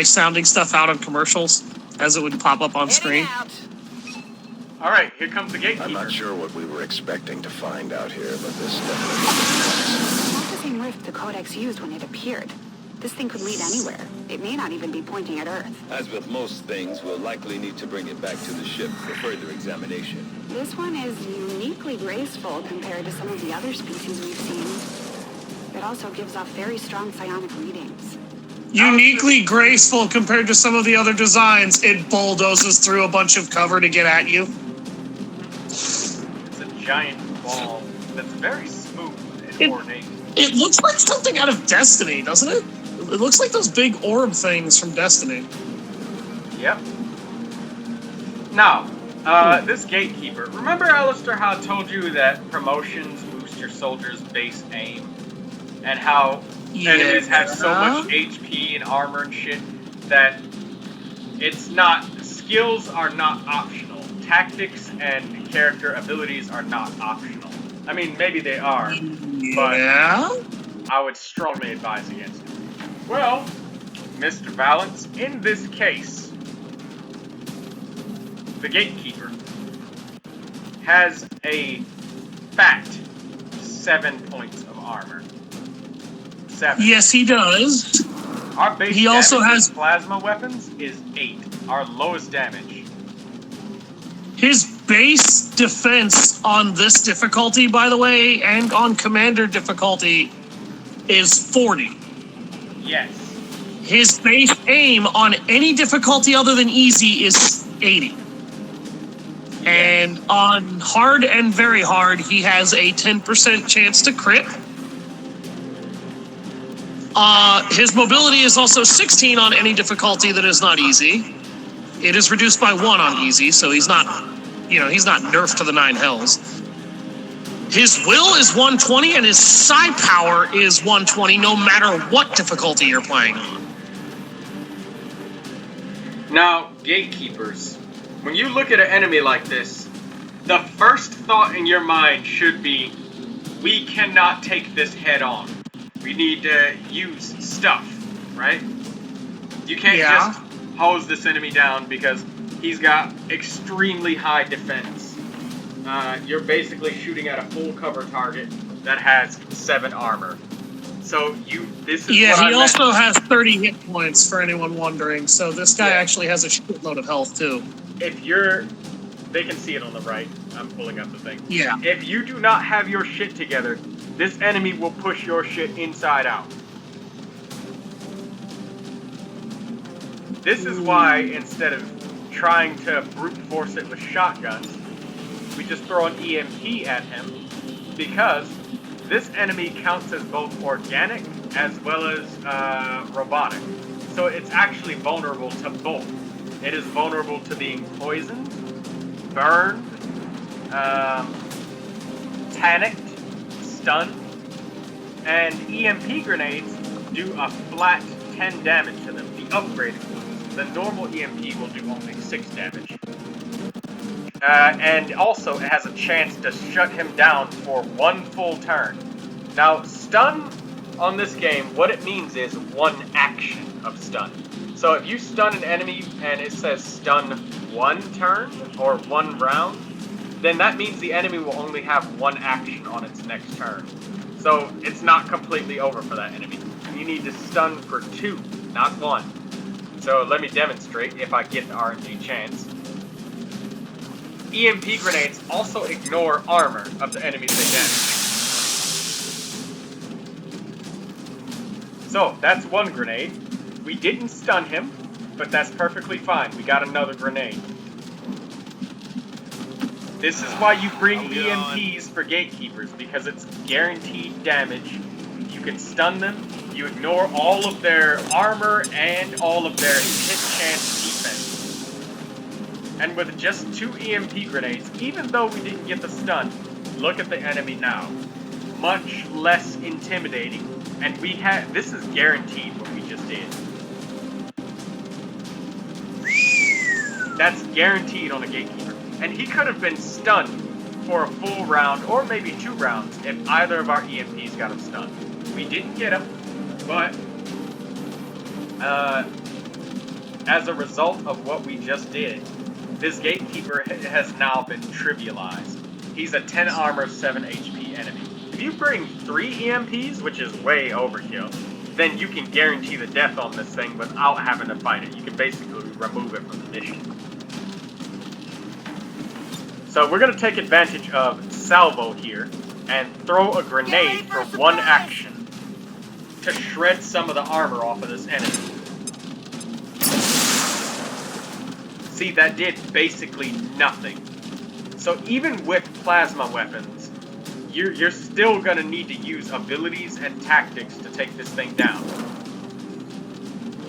sounding stuff out on commercials as it would pop up on screen. All right, here comes the gatekeeper. I'm not sure what we were expecting to find out here, but this It's not the same rift the Codex used when it appeared. This thing could lead anywhere. It may not even be pointing at Earth. As with most things, we'll likely need to bring it back to the ship for further examination. This one is uniquely graceful compared to some of the other species we've seen. It also gives off very strong psionic readings. Uniquely graceful compared to some of the other designs. It bulldozes through a bunch of cover to get at you. It's a giant ball that's very smooth and ornate. It looks like something out of Destiny, doesn't it? It looks like those big orb things from Destiny. Yep. Now, this gatekeeper. Remember, Alister, how I told you that promotions boost your soldiers' base aim? And how enemies have so much HP and armor and shit that it's not... Skills are not optional. Tactics and character abilities are not optional. I mean, maybe they are, but I would strongly advise against it. Well, Mr. Valance, in this case, the gatekeeper has a fat 7 points of armor. 7. Yes, he does. Our base he also has plasma weapons is 8. Our lowest damage. His base defense on this difficulty, by the way, and on Commander difficulty, is 40. Yes. His base aim on any difficulty other than easy is 80. Yes. And on hard and very hard, he has a 10% chance to crit. His mobility is also 16 on any difficulty that is not easy. It is reduced by 1 on easy, so he's not, he's not nerfed to the 9 hells. His will is 120, and his psi power is 120, no matter what difficulty you're playing on. Now, gatekeepers, when you look at an enemy like this, the first thought in your mind should be, we cannot take this head on. We need to use stuff, right? You can't just hose this enemy down because he's got extremely high defense. You're basically shooting at a full cover target that has 7 armor. So this is he also has 30 hit points for anyone wondering. So this guy actually has a shitload of health too. They can see it on the right. I'm pulling up the thing. Yeah. If you do not have your shit together, this enemy will push your shit inside out. This is why, instead of trying to brute force it with shotguns, we just throw an EMP at him, because this enemy counts as both organic as well as robotic. So it's actually vulnerable to both. It is vulnerable to being poisoned, burned, panicked, stunned, and EMP grenades do a flat 10 damage to them, the upgraded ones. The normal EMP will do only 6 damage. And also, it has a chance to shut him down for 1 full turn. Now, stun on this game, what it means is one action of stun. So if you stun an enemy and it says stun 1 turn or 1 round, then that means the enemy will only have 1 action on its next turn. So it's not completely over for that enemy. You need to stun for 2, not 1. So let me demonstrate if I get the RNG chance. EMP grenades also ignore armor of the enemies they damage. So that's 1 grenade. We didn't stun him, but that's perfectly fine. We got another grenade. This is why you bring EMPs for gatekeepers, because it's guaranteed damage. You can stun them, you ignore all of their armor and all of their hit chance defense. And with just 2 EMP grenades, even though we didn't get the stun, look at the enemy now. Much less intimidating. And this is guaranteed what we just did. That's guaranteed on a gatekeeper. And he could have been stunned for a full round, or maybe 2 rounds, if either of our EMPs got him stunned. We didn't get him, but as a result of what we just did, this gatekeeper has now been trivialized. He's a 10 armor, 7 HP enemy. If you bring 3 EMPs, which is way overkill, then you can guarantee the death on this thing without having to fight it. You can basically remove it from the mission. So we're going to take advantage of Salvo here and throw a grenade for 1 action to shred some of the armor off of this enemy. See, that did basically nothing. So even with plasma weapons, you're still going to need to use abilities and tactics to take this thing down.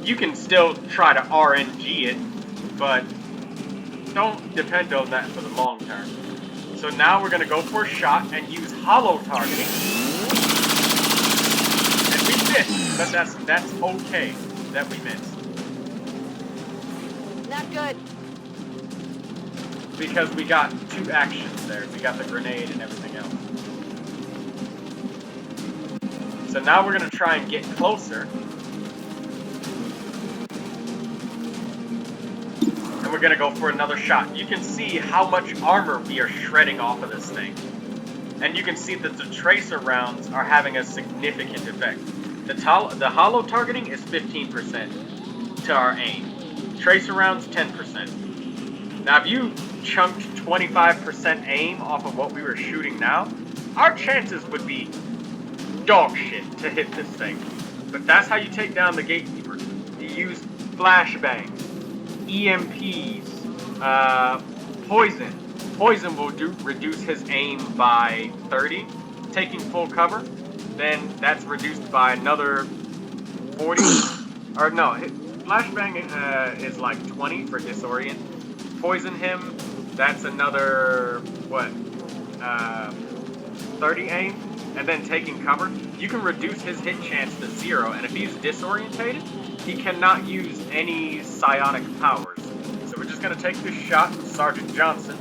You can still try to RNG it, but don't depend on that for the long term. So now we're going to go for a shot and use hollow targeting. And we missed, but that's okay that we missed. Not good. Because we got 2 actions there. We got the grenade and everything else. So now we're going to try and get closer. And we're going to go for another shot. You can see how much armor we are shredding off of this thing. And you can see that the tracer rounds are having a significant effect. The hollow targeting is 15% to our aim. Tracer rounds, 10%. Now, if you chunked 25% aim off of what we were shooting now, our chances would be dog shit to hit this thing. But that's how you take down the gatekeeper. You use flashbangs, EMPs, poison. Poison will reduce his aim by 30. Taking full cover, then that's reduced by another 40. Or no, flashbang is like 20 for disorient. Poison him, that's another, 30 aim. And then taking cover, you can reduce his hit chance to 0, and if he's disorientated, he cannot use any psionic powers. So we're just going to take this shot with Sergeant Johnson.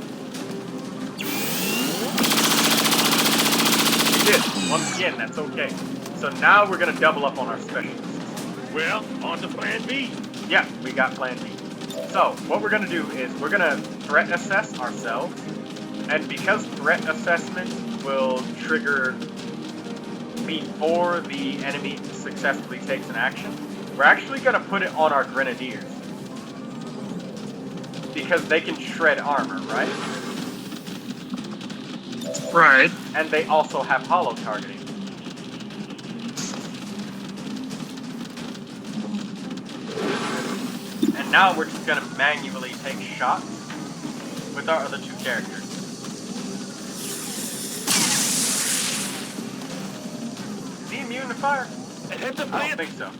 We did. Once again, that's okay. So now we're going to double up on our specialists. Well, on to plan B. Yeah, we got plan B. So, what we're going to do is we're going to threat assess ourselves, and because threat assessment will trigger before the enemy successfully takes an action, we're actually going to put it on our grenadiers. Because they can shred armor, right? Right. And they also have hollow targeting. And now we're just going to manually take shots with our other 2 characters. Is he immune to fire? I don't think so.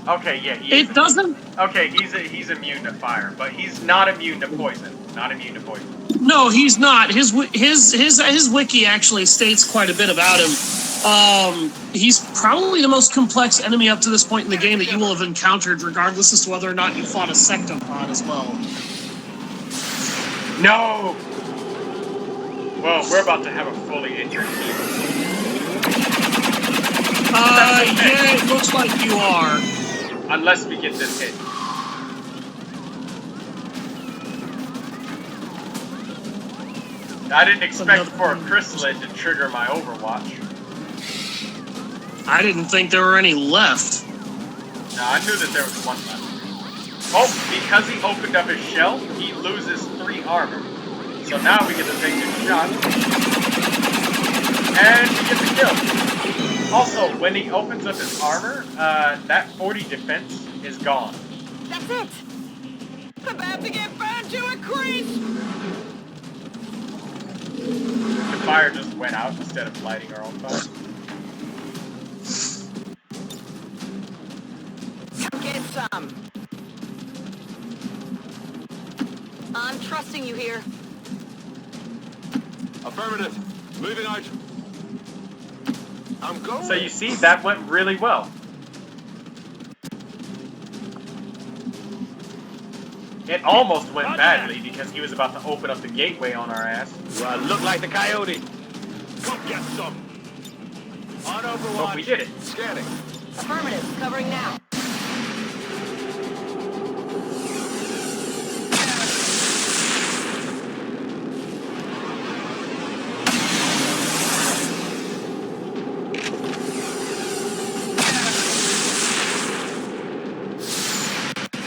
Okay, yeah, he is. It doesn't. Okay, he's immune to fire, but he's not immune to poison. Not immune to poison. No, he's not. His wiki actually states quite a bit about him. He's probably the most complex enemy up to this point in the game that you will have encountered, regardless as to whether or not you fought a sectopod as well. No! Well, we're about to have a fully injured team. Yeah, it looks like you are. Unless we get this hit. I didn't expect for a chrysalid to trigger my Overwatch. I didn't think there were any left. No, I knew that there was one left. Oh, because he opened up his shell, he loses 3 armor. So now we get to take this shot. And we get the kill. Also, when he opens up his armor, that 40 defense is gone. That's it. About to get burned to a crisp. The fire just went out instead of lighting our own fire. Get some. I'm trusting you here. Affirmative. Moving out. I'm going. So you see, that went really well. It almost went badly because he was about to open up the gateway on our ass. Well, look like the coyote. Come get some. On Overwatch. But we did it. Scanning. Affirmative. Covering now.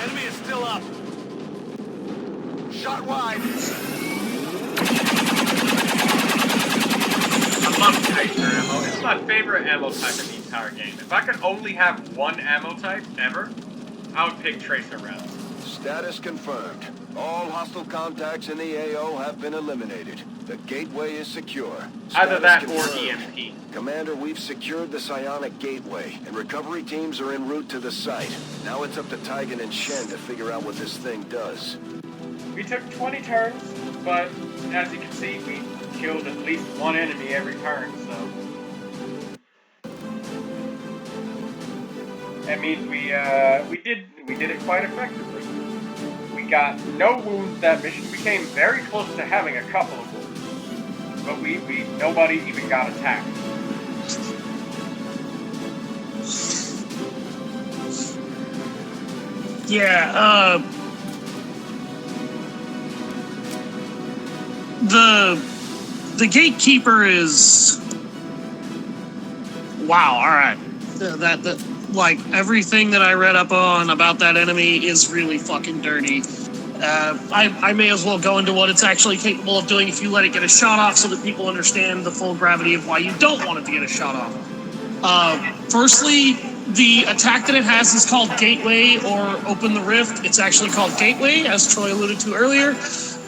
Enemy is still up. Shot wide. I love tracer ammo. It's my favorite ammo type in the entire game. If I could only have one ammo type ever, I would pick tracer rounds. Status confirmed. All hostile contacts in the AO have been eliminated. The gateway is secure. Either that or confirmed. EMP. Commander, we've secured the psionic gateway, and recovery teams are en route to the site. Now it's up to Tigan and Shen to figure out what this thing does. We took 20 turns, but as you can see, we killed at least one enemy every turn, so... That means we did it quite effectively. We got no wounds that mission. We came very close to having a couple of wounds, but nobody even got attacked. Yeah, the gatekeeper is... Wow, alright. That like, everything that I read up on about that enemy is really fucking dirty. I may as well go into what it's actually capable of doing if you let it get a shot off so that people understand the full gravity of why you don't want it to get a shot off. Firstly, the attack that it has is called Gateway or Open the Rift. It's actually called Gateway, as Troy alluded to earlier.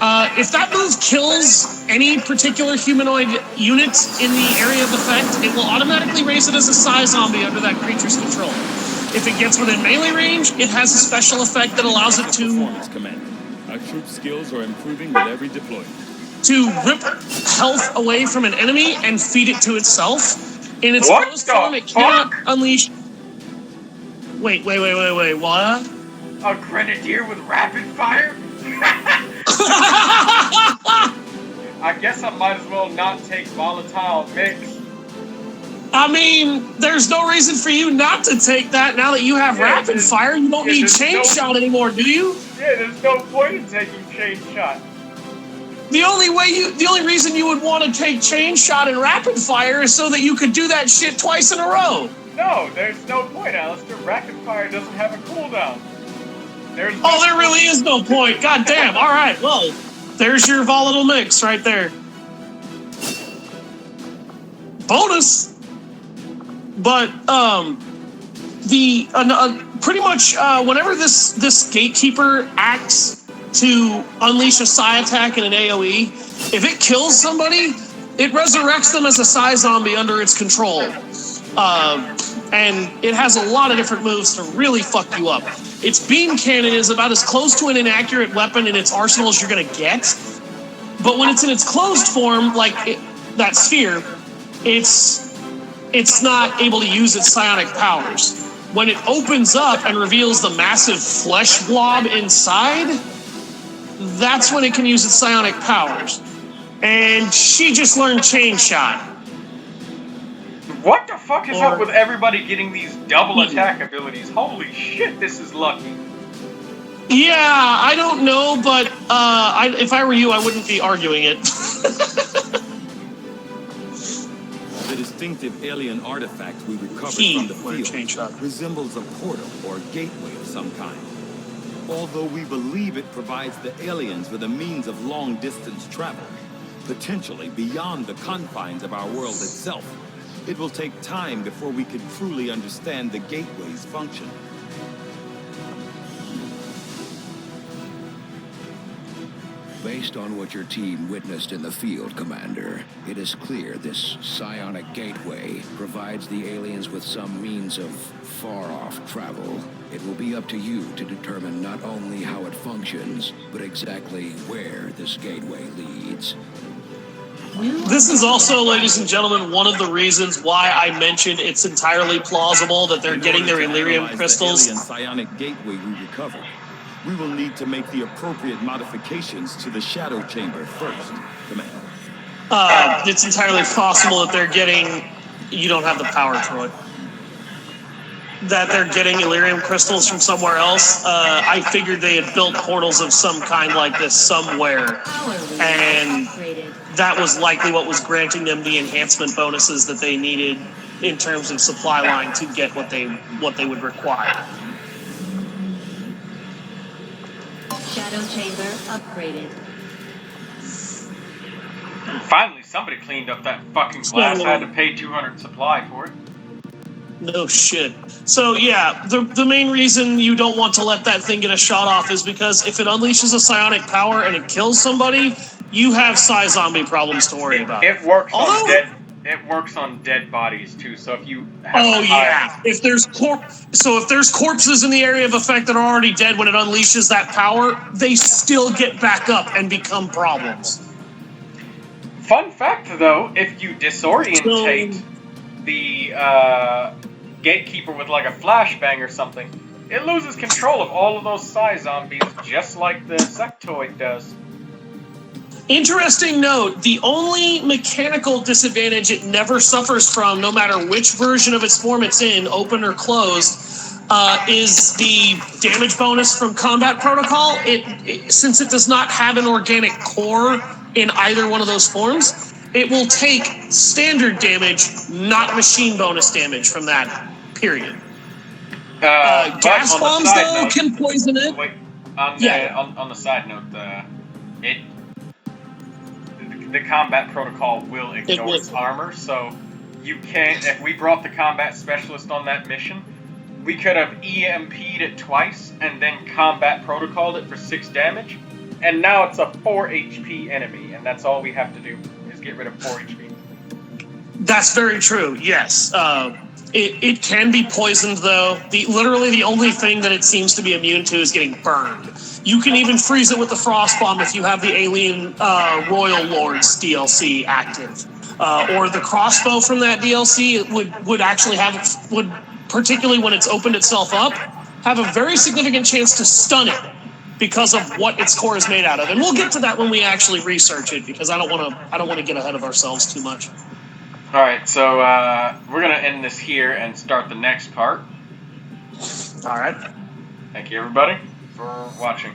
If that move kills any particular humanoid unit in the area of effect, it will automatically raise it as a psi zombie under that creature's control. If it gets within melee range, it has a special effect that allows it to... Performance, Commander. Our troop skills are improving with every deployment. To rip health away from an enemy and feed it to itself. In its closed form, it cannot unleash... Wait, what? A grenadier with rapid fire? I guess I might as well not take volatile mix. I mean, there's no reason for you not to take that now that you have rapid fire. You don't need chain shot anymore, do you? Yeah, there's no point in taking chain shot. The only reason you would want to take chain shot and rapid fire is so that you could do that shit twice in a row. No, there's no point, Alister. Rapid fire doesn't have a cooldown. There really is no point. God damn. All right, well, there's your volatile mix right there. Bonus. But pretty much whenever this gatekeeper acts to unleash a psi attack in an AoE, if it kills somebody, it resurrects them as a psi zombie under its control. And it has a lot of different moves to really fuck you up. Its beam cannon is about as close to an inaccurate weapon in its arsenal as you're gonna get. But when it's in its closed form, like that sphere, it's not able to use its psionic powers. When it opens up and reveals the massive flesh blob inside, that's when it can use its psionic powers. And she just learned chain shot. What the fuck is Or- up with everybody getting these double attack abilities? Holy shit, this is lucky. Yeah, I don't know, but if I were you, I wouldn't be arguing it. The distinctive alien artifact we recovered Key, from the where it changed field up. resembles a portal or gateway of some kind. Although we believe it provides the aliens with a means of long-distance travel, potentially beyond the confines of our world itself, it will take time before we can truly understand the gateway's function. Based on what your team witnessed in the field, Commander, it is clear this psionic gateway provides the aliens with some means of far-off travel. It will be up to you to determine not only how it functions, but exactly where this gateway leads. This is also, ladies and gentlemen, one of the reasons why I mentioned it's entirely plausible that they're getting their Illyrium crystals. The alien psionic gateway we recovered. We will need to make the appropriate modifications to the shadow chamber first, Commander. It's entirely possible that they're getting... You don't have the power, Troy. That they're getting Illyrium crystals from somewhere else. I figured they had built portals of some kind like this somewhere. And that was likely what was granting them the enhancement bonuses that they needed in terms of supply line to get what they would require. Shadow chamber upgraded. Finally, somebody cleaned up that fucking glass. I had to pay 200 supply for it. No shit. So yeah, the main reason you don't want to let that thing get a shot off is because if it unleashes a psionic power and it kills somebody, you have psi zombie problems to worry about. It works on dead. It works on dead bodies too. So if you have if there's corpses in the area of effect that are already dead when it unleashes that power, they still get back up and become problems. Fun fact though, if you disorientate the gatekeeper with like a flashbang or something, it loses control of all of those psi zombies, just like the sectoid does. Interesting note, the only mechanical disadvantage it never suffers from, no matter which version of its form it's in, open or closed, is the damage bonus from combat protocol. Since it does not have an organic core in either one of those forms, it will take standard damage, not machine bonus damage from that, period. Gas bombs, though, can poison it. Wait, on the side note, the combat protocol will ignore its armor, so you can't. If we brought the combat specialist on that mission, we could have EMP'd it twice and then combat protocoled it for 6 damage, and now it's a 4 HP enemy, and that's all we have to do is get rid of 4 HP. That's very true. Yes, it can be poisoned though. Literally the only thing that it seems to be immune to is getting burned. You can even freeze it with the frost bomb if you have the Alien Royal Lords DLC active, or the crossbow from that DLC. It would actually would particularly when it's opened itself up, have a very significant chance to stun it because of what its core is made out of. And we'll get to that when we actually research it, because I don't want to get ahead of ourselves too much. All right, so we're gonna end this here and start the next part. All right. Thank you, everybody, for watching.